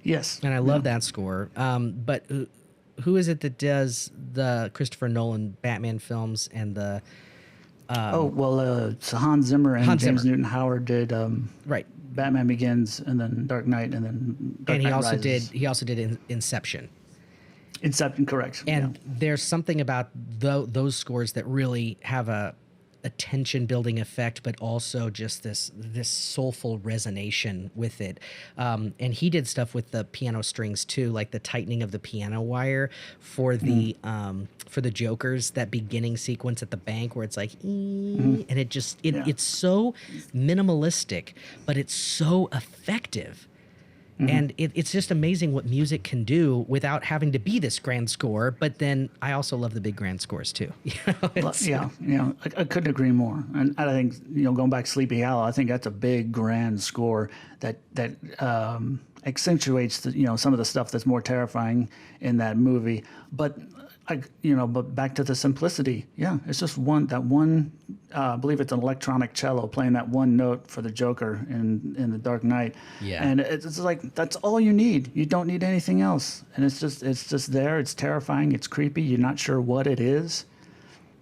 [SPEAKER 2] Yes.
[SPEAKER 1] And I love that score. But who is it that does the Christopher Nolan Batman films and the
[SPEAKER 2] it's Hans Zimmer and James Newton Howard did
[SPEAKER 1] right.
[SPEAKER 2] Batman Begins, and then Dark Knight, and then Dark Knight Rises.
[SPEAKER 1] He also did Inception.
[SPEAKER 2] Inception, correct.
[SPEAKER 1] And there's something about those scores that really have a tension building effect, but also just this soulful resonation with it. And he did stuff with the piano strings too, like the tightening of the piano wire for the Jokers, that beginning sequence at the bank where it's like, and it just it's so minimalistic, but it's so effective. And it's just amazing what music can do without having to be this grand score. But then I also love the big grand scores too.
[SPEAKER 2] I couldn't agree more. And I think, going back to Sleepy Hollow, I think that's a big grand score that accentuates some of the stuff that's more terrifying in that movie. But but back to the simplicity. Yeah, it's just I believe it's an electronic cello playing that one note for the Joker in The Dark Knight. Yeah. And it's like, that's all you need. You don't need anything else. And it's just there. It's terrifying. It's creepy. You're not sure what it is.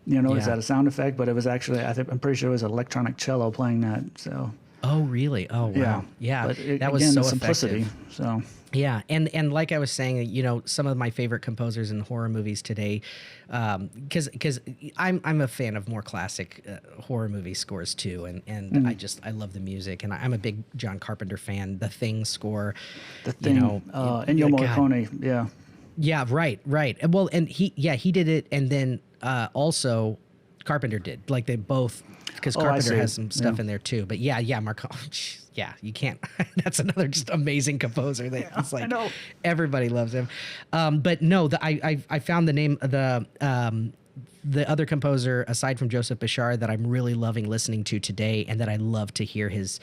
[SPEAKER 2] Is that a sound effect? But it was actually, I'm pretty sure it was an electronic cello playing that. So.
[SPEAKER 1] Oh, really? Oh, wow. Yeah.
[SPEAKER 2] But
[SPEAKER 1] that was so
[SPEAKER 2] simplicity.
[SPEAKER 1] Effective.
[SPEAKER 2] So.
[SPEAKER 1] Yeah, and like I was saying, some of my favorite composers in horror movies today, because I'm a fan of more classic horror movie scores too, and I love the music, and I'm a big John Carpenter fan. The Thing score,
[SPEAKER 2] Ennio Morricone, yeah.
[SPEAKER 1] Yeah, right. Well, and he did it, and then also Carpenter did. Like they both, because Carpenter has some stuff in there too. But Morricone. Yeah, you can't. That's another just amazing composer that it's like everybody loves him. But no, I found the name of the other composer aside from Joseph Bishara that I'm really loving listening to today, and that I love to hear his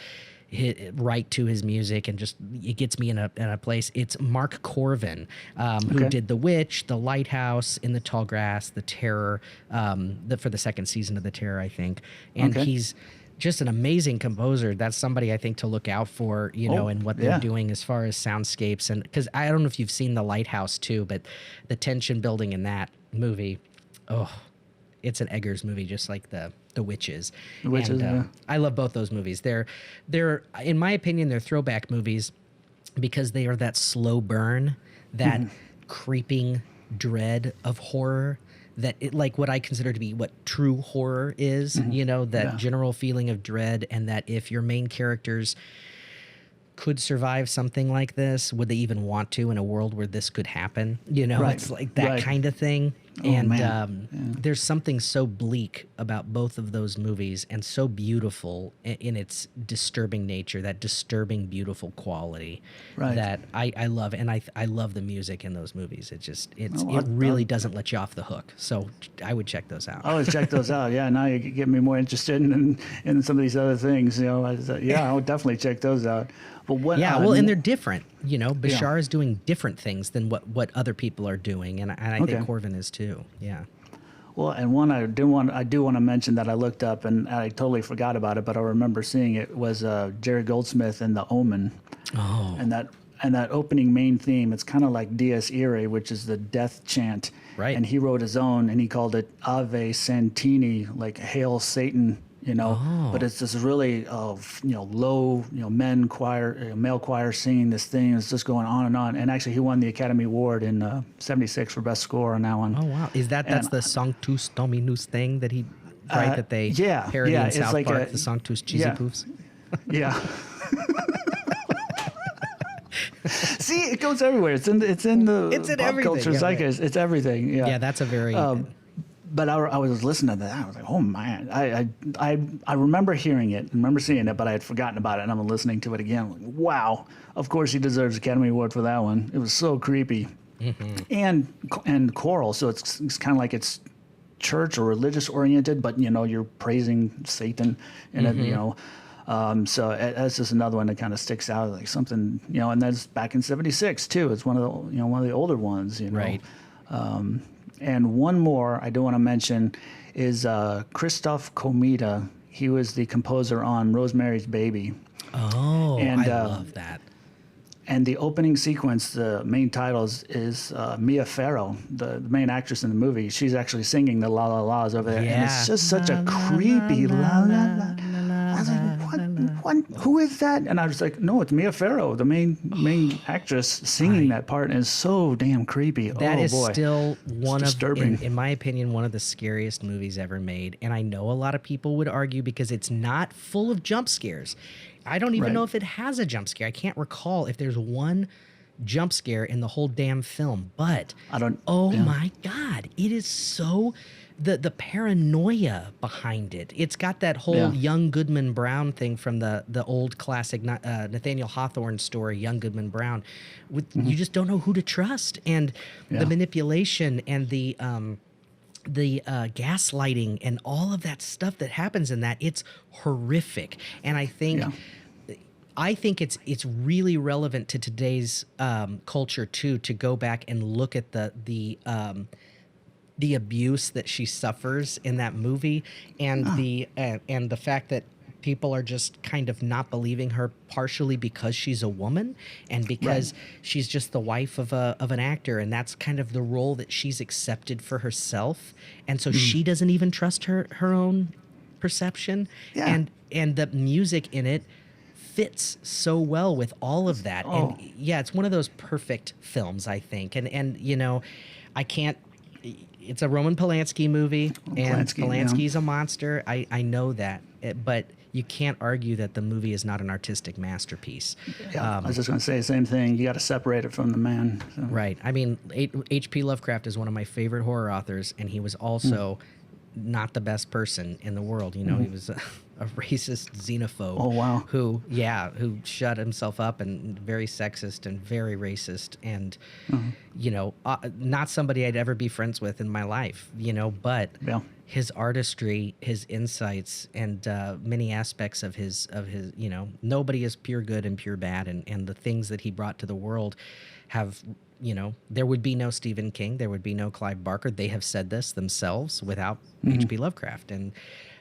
[SPEAKER 1] write to his music, and just it gets me in a place. It's Mark Corvin, who did The Witch, The Lighthouse, In the Tall Grass, The Terror, for the second season of The Terror, I think, and he's just an amazing composer. That's somebody I think to look out for, and what they're doing as far as soundscapes. And because I don't know if you've seen The Lighthouse too, but the tension building in that movie, it's an Eggers movie, just like the Witches.
[SPEAKER 2] The Witches,
[SPEAKER 1] I love both those movies. They're in my opinion, they're throwback movies because they are that slow burn, that creeping dread of horror. That like what I consider to be what true horror is, that general feeling of dread, and that if your main characters could survive something like this? Would they even want to in a world where this could happen?
[SPEAKER 2] Right.
[SPEAKER 1] It's like that
[SPEAKER 2] Right.
[SPEAKER 1] kind of thing.
[SPEAKER 2] Oh,
[SPEAKER 1] And
[SPEAKER 2] man.
[SPEAKER 1] there's something so bleak about both of those movies and so beautiful in its disturbing nature, that disturbing, beautiful quality
[SPEAKER 2] Right.
[SPEAKER 1] that I love. And I love the music in those movies. It
[SPEAKER 2] Oh,
[SPEAKER 1] really doesn't let you off the hook. So I would check those out.
[SPEAKER 2] I always check those out. Yeah, now you get me more interested in some of these other things. I would definitely check those out. But what?
[SPEAKER 1] Yeah, well, and they're different. Bashar is doing different things than what other people are doing, and I think Corvin is too. Yeah.
[SPEAKER 2] Well, and one I do want to mention that I looked up and I totally forgot about it, but I remember seeing it was Jerry Goldsmith and The Omen.
[SPEAKER 1] Oh.
[SPEAKER 2] And that opening main theme, it's kind of like Dies Irae, which is the death chant.
[SPEAKER 1] Right.
[SPEAKER 2] And he wrote his own, and he called it Ave Santini, like Hail Satan. But it's this really, low, male choir singing this thing. It's just going on. And actually, he won the Academy Award in '76 for best score on that one.
[SPEAKER 1] Oh wow! That's the Sanctus Dominus thing that that they parody in South
[SPEAKER 2] like
[SPEAKER 1] Park, the Sanctus Cheesy Poofs.
[SPEAKER 2] Yeah. See, it goes everywhere. It's in the pop
[SPEAKER 1] everything.
[SPEAKER 2] culture zeitgeist. It's everything. Yeah.
[SPEAKER 1] Yeah, that's a very.
[SPEAKER 2] But I was listening to that. I was like, oh man, I remember hearing it, remember seeing it, but I had forgotten about it, and I'm listening to it again. I'm like, wow, of course he deserves Academy Award for that one. It was so creepy, and choral. So it's kind of like it's church or religious oriented, but you're praising Satan in it. So that's just another one that kind of sticks out, like something, and that's back in '76 too. It's one of the older ones,
[SPEAKER 1] Right.
[SPEAKER 2] And one more I do want to mention is Christoph Komeda. He was the composer on Rosemary's Baby.
[SPEAKER 1] Oh,
[SPEAKER 2] And,
[SPEAKER 1] I love that.
[SPEAKER 2] And the opening sequence, the main titles, is Mia Farrow, the main actress in the movie. She's actually singing the La La La's over there.
[SPEAKER 1] Yeah.
[SPEAKER 2] And it's just such a creepy La La La. I was like, what? Who is that? And I was like, no, it's Mia Farrow, the main actress singing that part. And it's so damn creepy.
[SPEAKER 1] That is
[SPEAKER 2] boy.
[SPEAKER 1] still one
[SPEAKER 2] It's
[SPEAKER 1] of,
[SPEAKER 2] disturbing.
[SPEAKER 1] in my opinion, one of the scariest movies ever made. And I know a lot of people would argue because it's not full of jump scares. I don't even know if it has a jump scare. I can't recall if there's one jump scare in the whole damn film. But my God, it is so the paranoia behind it. It's got that whole young Goodman Brown thing from the old classic Nathaniel Hawthorne story, Young Goodman Brown. You just don't know who to trust, and the manipulation and the gaslighting and all of that stuff that happens in that, it's horrific. And I think it's really relevant to today's culture too, to go back and look at the abuse that she suffers in that movie, and the fact that people are just kind of not believing her, partially because she's a woman and because she's just the wife of an actor, and that's kind of the role that she's accepted for herself, and so she doesn't even trust her own perception. And the music in it fits so well with all of that. And it's one of those perfect films, I think. And I can't. It's a Roman Polanski movie, and Polanski's a monster. I know that, but you can't argue that the movie is not an artistic masterpiece.
[SPEAKER 2] Yeah, I was just going to say the same thing. You got to separate it from the man. So.
[SPEAKER 1] Right. I mean, H.P. Lovecraft is one of my favorite horror authors, and he was also not the best person in the world. He was a racist xenophobe.
[SPEAKER 2] Oh, wow.
[SPEAKER 1] Who shut himself up, and very sexist and very racist, and not somebody I'd ever be friends with in my life. But his artistry, his insights, and many aspects of his nobody is pure good and pure bad, and the things that he brought to the world have. There would be no Stephen King, there would be no Clive Barker. They have said this themselves without H.P. Lovecraft. And,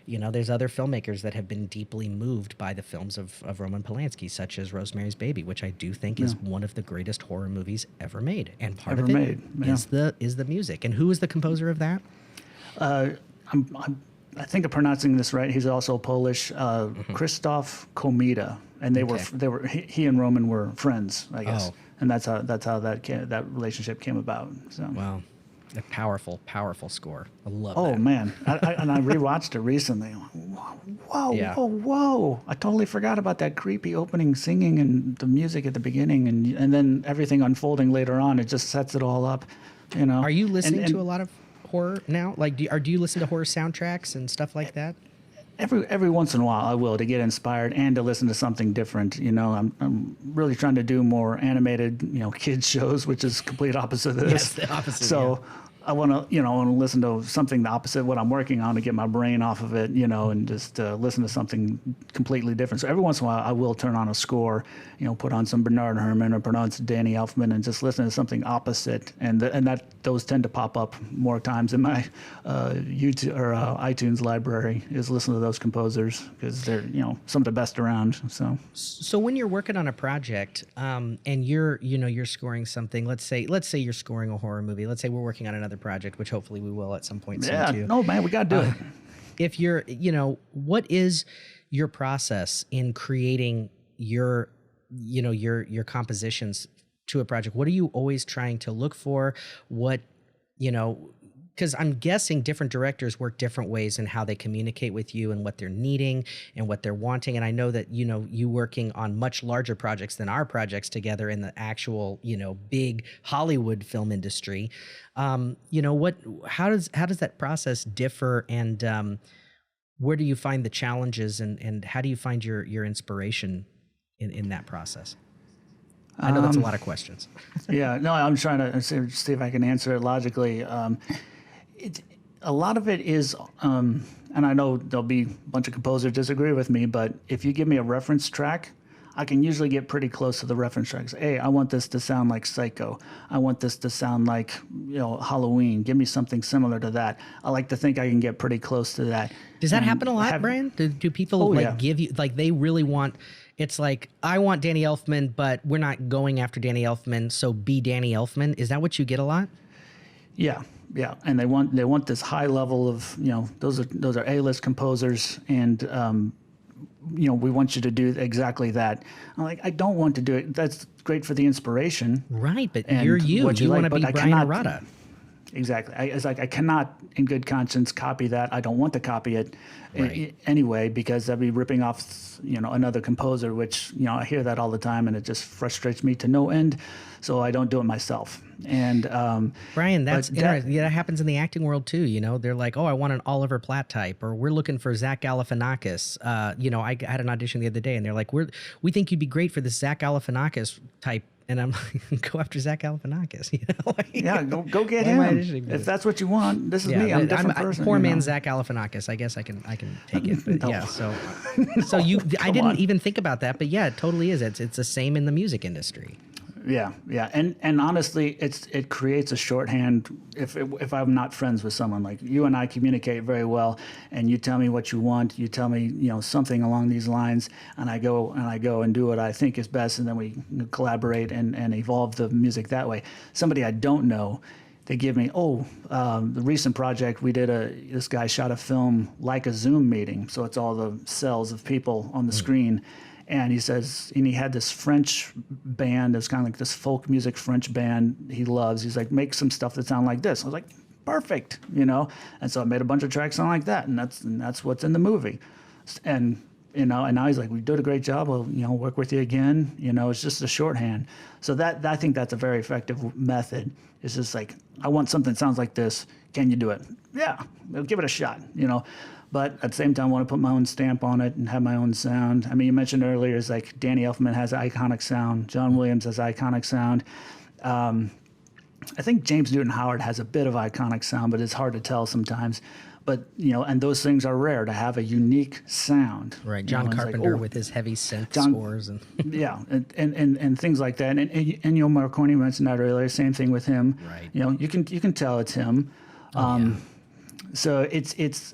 [SPEAKER 1] there's other filmmakers that have been deeply moved by the films of Roman Polanski, such as Rosemary's Baby, which I do think is one of the greatest horror movies ever made. And part of it is the music. And who is the composer of that?
[SPEAKER 2] I think I'm pronouncing this right. He's also Polish. Krzysztof Komeda, and he and Roman were friends, I guess. And that's how that relationship came about. So.
[SPEAKER 1] Wow, a powerful score. I love that.
[SPEAKER 2] Oh man, I rewatched it recently. whoa,
[SPEAKER 1] Yeah.
[SPEAKER 2] whoa. I totally forgot about that creepy opening singing and the music at the beginning, and then everything unfolding later on. It just sets it all up, you know.
[SPEAKER 1] Are you listening
[SPEAKER 2] and
[SPEAKER 1] to a lot of horror now? Like, do you listen to horror soundtracks and stuff like that?
[SPEAKER 2] Every once in a while I will, to get inspired and to listen to something different. You know, I'm really trying to do more animated, kids shows, which is complete opposite of this.
[SPEAKER 1] Yes, the opposite.
[SPEAKER 2] So I want to listen to something the opposite of what I'm working on to get my brain off of it, and just listen to something completely different. So every once in a while I will turn on a score, put on some Bernard Herrmann or put on some Danny Elfman and just listen to something opposite. And those tend to pop up more times in my YouTube or iTunes library, is listen to those composers, because they're some of the best around.
[SPEAKER 1] So when you're working on a project, and you're scoring something, let's say you're scoring a horror movie. Let's say we're working on another project, which hopefully we will at some point soon too.
[SPEAKER 2] No, man, we got to do it.
[SPEAKER 1] If you're, what is your process in creating your compositions to a project? What are you always trying to look for? What, because I'm guessing different directors work different ways in how they communicate with you and what they're needing and what they're wanting. And I know that, you working on much larger projects than our projects together in the actual, big Hollywood film industry. How does that process differ, and where do you find the challenges, and how do you find your inspiration in that process? I know that's a lot of questions.
[SPEAKER 2] Yeah, no, I'm trying to see if I can answer it logically. A lot of it is, and I know there'll be a bunch of composers disagree with me, but if you give me a reference track, I can usually get pretty close to the reference tracks. Hey, I want this to sound like Psycho. I want this to sound like, Halloween. Give me something similar to that. I like to think I can get pretty close to that.
[SPEAKER 1] Does that happen a lot, Bryan? Do people give you, like, they really want, it's like, I want Danny Elfman, but we're not going after Danny Elfman, so be Danny Elfman. Is that what you get a lot?
[SPEAKER 2] Yeah, and they want this high level of, those are A-list composers, and we want you to do exactly that. I'm like, I don't want to do it. That's great for the inspiration,
[SPEAKER 1] right? But you're you want to be Bryan Arata.
[SPEAKER 2] Exactly. It's like, I cannot, in good conscience, copy that. I don't want to copy it anyway, because that'd be ripping off, another composer, which, I hear that all the time, and it just frustrates me to no end. So I don't do it myself. And
[SPEAKER 1] Bryan, that's interesting. That happens in the acting world too. They're like, oh, I want an Oliver Platt type, or we're looking for Zach Galifianakis. I had an audition the other day, and they're like, we think you'd be great for this Zach Galifianakis type. And I'm like, go after Zach Galifianakis.
[SPEAKER 2] Yeah, go get him. If that's what you want, this is me. I'm a different person.
[SPEAKER 1] Poor man Zach Galifianakis. I guess I can take it. But yeah, so you, I didn't even think about that, but yeah, it totally is. It's the same in the music industry.
[SPEAKER 2] Yeah, and honestly, it creates a shorthand. If I'm not friends with someone, like you and I communicate very well, and you tell me what you want, you tell me something along these lines, and I go and do what I think is best, and then we collaborate and evolve the music that way. Somebody I don't know, they give me, the recent project we did, this guy shot a film like a Zoom meeting, so it's all the cells of people on the screen. And he says, and he had this French band. It's kind of like this folk music French band he loves. He's like, make some stuff that sound like this. I was like, perfect, And so I made a bunch of tracks sound like that, and that's what's in the movie. And and now he's like, we did a great job. We'll work with you again. It's just a shorthand. So I think that's a very effective method. It's just like, I want something that sounds like this. Can you do it? Yeah, give it a shot. But at the same time, I want to put my own stamp on it and have my own sound. I mean, you mentioned earlier, it's like Danny Elfman has an iconic sound. John Williams has iconic sound. I think James Newton Howard has a bit of iconic sound, but it's hard to tell sometimes. But, and those things are rare, to have a unique sound.
[SPEAKER 1] Right, John Carpenter with his heavy synth scores.
[SPEAKER 2] Yeah, and things like that. And Ennio Morricone mentioned that earlier, same thing with him.
[SPEAKER 1] Right.
[SPEAKER 2] You can tell it's him. So it's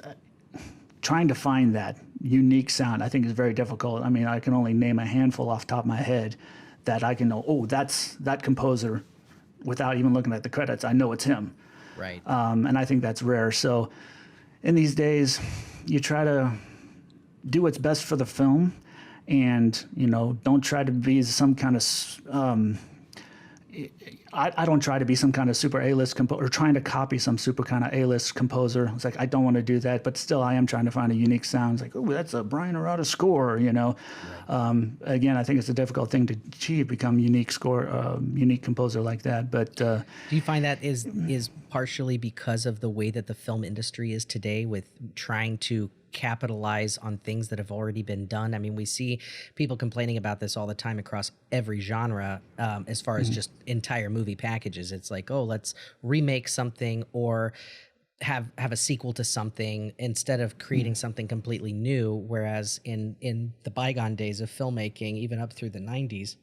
[SPEAKER 2] trying to find that unique sound, I think, is very difficult. I mean, I can only name a handful off the top of my head that I can know, that's that composer, without even looking at the credits. I know it's him.
[SPEAKER 1] Right.
[SPEAKER 2] And I think that's rare. So in these days, you try to do what's best for the film, and, don't try to be some kind of, I don't try to be some kind of super A-list composer or trying to copy some super kind of A-list composer. It's like, I don't want to do that, but still I am trying to find a unique sound. It's like, oh, that's a Bryan Arata score, you know. Right. Again, I think it's a difficult thing to achieve, become unique composer like that. But
[SPEAKER 1] do you find that is partially because of the way that the film industry is today, with trying to capitalize on things that have already been done? I mean, we see people complaining about this all the time across every genre, as far as just entire movie packages. It's like, oh, let's remake something or have a sequel to something instead of creating something completely new. Whereas in the bygone days of filmmaking, even up through the 90s,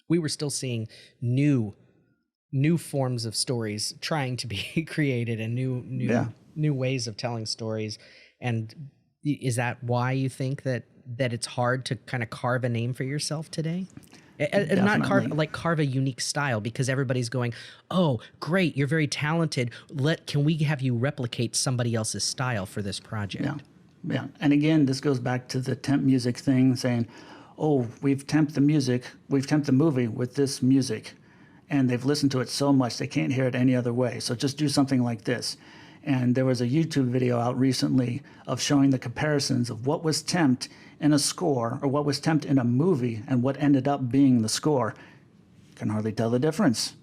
[SPEAKER 1] we were still seeing new forms of stories trying to be created, and new ways of telling stories. And is that why you think that it's hard to kind of carve a name for yourself today? And not carve a unique style, because everybody's going, oh, great, you're very talented. Can we have you replicate somebody else's style for this project?
[SPEAKER 2] Yeah. And again, this goes back to the temp music thing, saying, oh, we've temped the movie with this music, and they've listened to it so much they can't hear it any other way. So just do something like this. And there was a YouTube video out recently of showing the comparisons of what was temped in a score or what was temped in a movie and what ended up being the score. Can hardly tell the difference.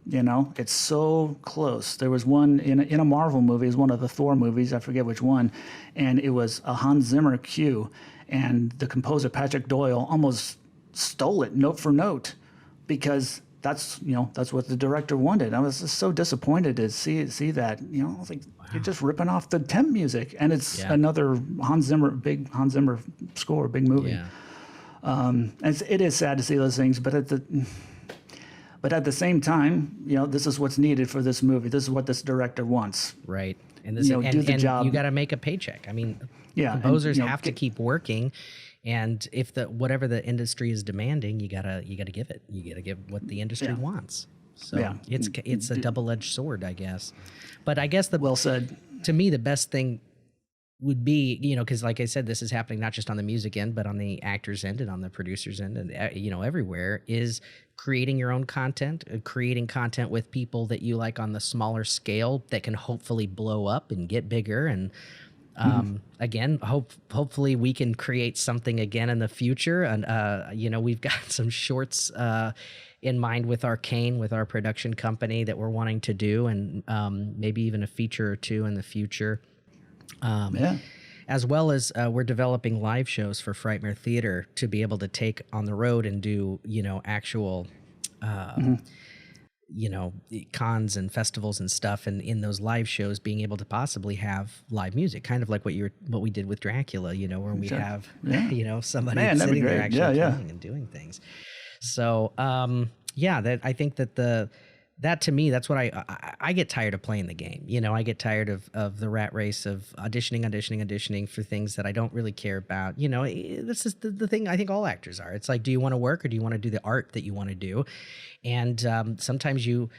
[SPEAKER 2] You know, it's so close. There was one in a Marvel movie, it was one of the Thor movies, I forget which one, and it was a Hans Zimmer cue, and the composer Patrick Doyle almost stole it note for note, because that's what the director wanted. I was just so disappointed to see that. You know, I was like, you're just ripping off the temp music, and it's another big Hans Zimmer score, big movie. Yeah. And it is sad to see those things, but at the same time, you know, this is what's needed for this movie. This is what this director wants.
[SPEAKER 1] Right. And this, do the job. You got to make a paycheck. I mean, composers have to keep working. And if whatever the industry is demanding, you gotta give it. You gotta give what the industry wants. So it's a double-edged sword, I guess. But I guess well said. To me, the best thing would be, you know, because like I said, this is happening not just on the music end, but on the actors end and on the producers end, and you know, everywhere, is creating your own content, creating content with people that you like on the smaller scale that can hopefully blow up and get bigger. And again, hopefully we can create something again in the future. And, you know, we've got some shorts in mind with Arcane, with our production company, that we're wanting to do, and maybe even a feature or two in the future. As well as we're developing live shows for Frightmare Theater to be able to take on the road and do, you know, actual you know, cons and festivals and stuff, and in those live shows being able to possibly have live music, kind of like what we did with Dracula, you know, where we have you know, somebody sitting there actually playing and doing things. So I think that that to me, that's what I get tired of playing the game. You know, I get tired of the rat race of auditioning for things that I don't really care about. You know, this is the thing I think all actors are. It's like, do you want to work, or do you want to do the art that you want to do? And sometimes you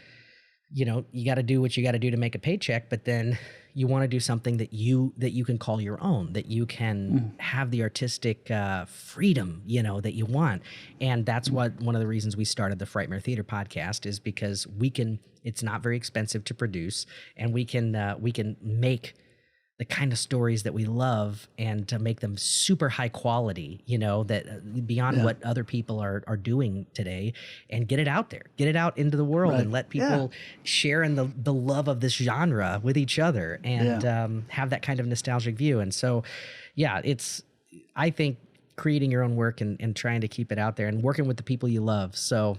[SPEAKER 1] got to do what you got to do to make a paycheck, but then you want to do something that you can call your own, that you can have the artistic freedom, you know, that you want. And that's one of the reasons we started the Frightmare Theater podcast, is because it's not very expensive to produce, and we can make the kind of stories that we love, and to make them super high quality, you know, that beyond what other people are doing today, and get it out there, get it out into the world, and let people share in the love of this genre with each other, and have that kind of nostalgic view. And so, I think creating your own work and trying to keep it out there and working with the people you love. So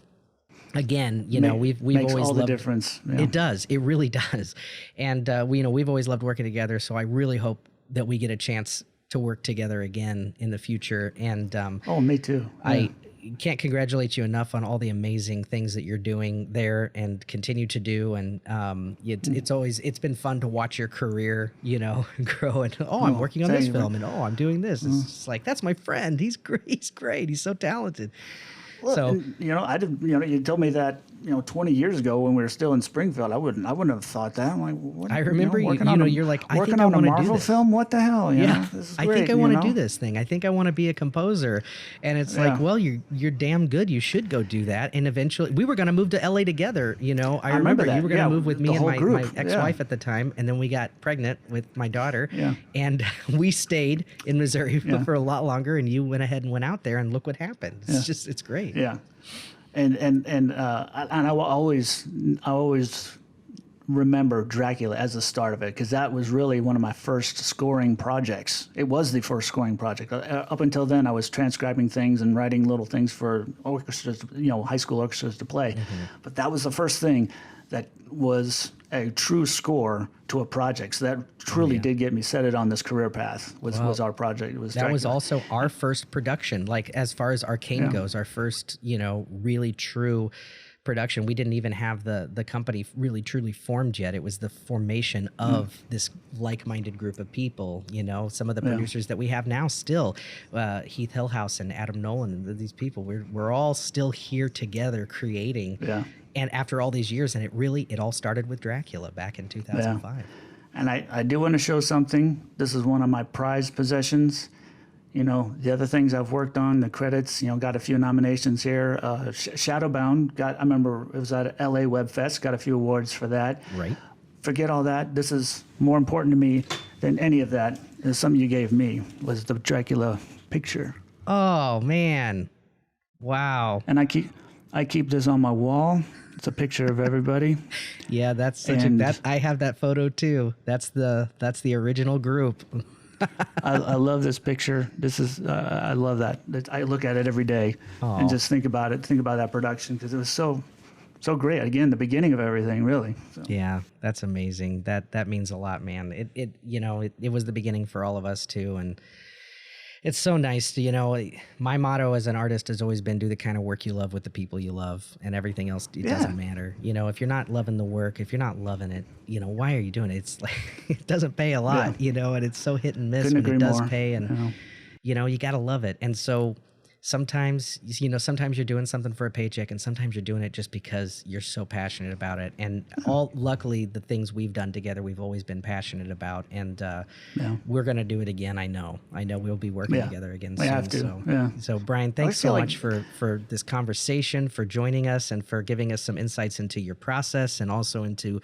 [SPEAKER 1] again, you know, we've
[SPEAKER 2] makes
[SPEAKER 1] always
[SPEAKER 2] all
[SPEAKER 1] loved
[SPEAKER 2] the difference. Yeah.
[SPEAKER 1] It does. It really does. And we've always loved working together. So I really hope that we get a chance to work together again in the future. And
[SPEAKER 2] me too. Yeah.
[SPEAKER 1] I can't congratulate you enough on all the amazing things that you're doing there and continue to do. And it's been fun to watch your career, you know, grow. And I'm working on this film, and I'm doing this. It's just like, that's my friend. He's great. He's so talented.
[SPEAKER 2] Well, so, you know, you told me that 20 years ago when we were still in Springfield, I wouldn't have thought that. I'm like, what,
[SPEAKER 1] I remember
[SPEAKER 2] you're
[SPEAKER 1] like, I
[SPEAKER 2] working
[SPEAKER 1] think I
[SPEAKER 2] on a
[SPEAKER 1] want to do
[SPEAKER 2] Marvel
[SPEAKER 1] this
[SPEAKER 2] film. What the hell? This is
[SPEAKER 1] I
[SPEAKER 2] great,
[SPEAKER 1] think I want to do this thing. I think I want to be a composer. And it's like, well, you're damn good. You should go do that. And eventually we were going to move to LA together. I remember
[SPEAKER 2] that.
[SPEAKER 1] you were going to move with me and my ex-wife at the time. And then we got pregnant with my daughter.
[SPEAKER 2] Yeah.
[SPEAKER 1] And we stayed in Missouri for a lot longer. And you went ahead and went out there, and look what happened. It's great.
[SPEAKER 2] Yeah. And I will always remember Dracula as the start of it, because that was really one of my first scoring projects. It was the first scoring project. Up until then, I was transcribing things and writing little things for orchestras, high school orchestras to play. Mm-hmm. But that was the first thing that was a true score to a project. So that truly did get me set it on this career path. Was our project. It was
[SPEAKER 1] that
[SPEAKER 2] Dracula.
[SPEAKER 1] Was also our first production. Like, as far as Arcane goes, our first really true production. We didn't even have the company really truly formed yet. It was the formation of this like-minded group of people. Some of the producers that we have now still, Heath Hillhouse and Adam Nolan, and these people, we're all still here together creating. Yeah. And after all these years, and it all started with Dracula back in 2005. Yeah.
[SPEAKER 2] And I do want to show something. This is one of my prized possessions. The other things I've worked on, the credits, got a few nominations here. Shadowbound, I remember it was at LA Web Fest, got a few awards for that.
[SPEAKER 1] Right.
[SPEAKER 2] Forget all that. This is more important to me than any of that. Something you gave me was the Dracula picture.
[SPEAKER 1] Oh, man. Wow.
[SPEAKER 2] And I keep this on my wall. It's a picture of everybody.
[SPEAKER 1] Yeah, that's I have that photo too. That's the original group.
[SPEAKER 2] I love this picture. This is I love that. I look at it every day and just think about it. Think about that production, because it was so great. Again, the beginning of everything, really. So.
[SPEAKER 1] Yeah, that's amazing. That means a lot, man. It was the beginning for all of us too, and it's so nice to, my motto as an artist has always been do the kind of work you love with the people you love, and everything else, it doesn't matter. If you're not loving the work, if you're not loving it, why are you doing it? It's like, it doesn't pay a lot, and it's so hit and miss when it does pay, and, you got to love it. And so sometimes you're doing something for a paycheck, and sometimes you're doing it just because you're so passionate about it. And luckily, the things we've done together, we've always been passionate about, and we're going to do it again. I know we'll be working together again soon.
[SPEAKER 2] We have to.
[SPEAKER 1] So Bryan, thanks so much for this conversation, for joining us, and for giving us some insights into your process, and also into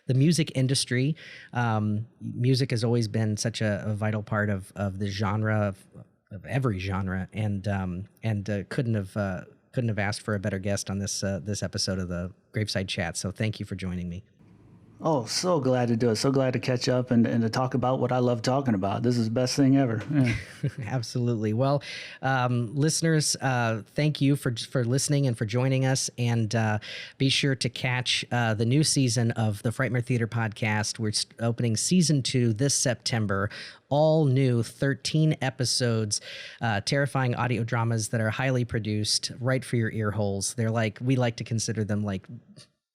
[SPEAKER 1] the music industry. Music has always been such a vital part of the genre of every genre, and couldn't have asked for a better guest on this episode of the Graveside Chat. So thank you for joining me.
[SPEAKER 2] Oh, so glad to do it. So glad to catch up and to talk about what I love talking about. This is the best thing ever. Yeah.
[SPEAKER 1] Absolutely. Well, listeners, thank you for listening and for joining us. And be sure to catch the new season of the Frightmare Theater podcast. We're opening season 2 this September. All new 13 episodes, terrifying audio dramas that are highly produced, right for your ear holes. We like to consider them like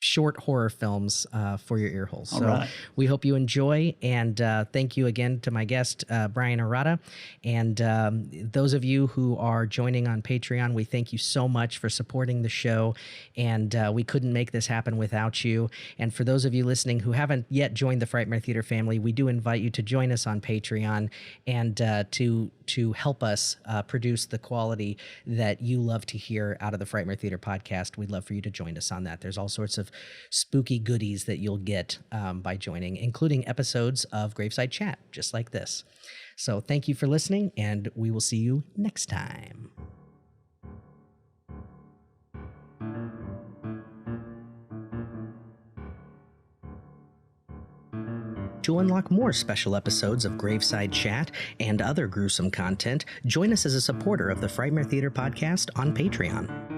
[SPEAKER 1] short horror films for your ear holes. So we hope you enjoy, and thank you again to my guest, Bryan Arata. And those of you who are joining on Patreon, we thank you so much for supporting the show, and we couldn't make this happen without you. And for those of you listening who haven't yet joined the Frightmare Theater family, we do invite you to join us on Patreon, and to help us produce the quality that you love to hear out of the Frightmare Theater podcast. We'd love for you to join us on that. There's all sorts of spooky goodies that you'll get by joining, including episodes of Graveside Chat, just like this. So thank you for listening, and we will see you next time. To unlock more special episodes of Graveside Chat and other gruesome content, join us as a supporter of the Frightmare Theater podcast on Patreon.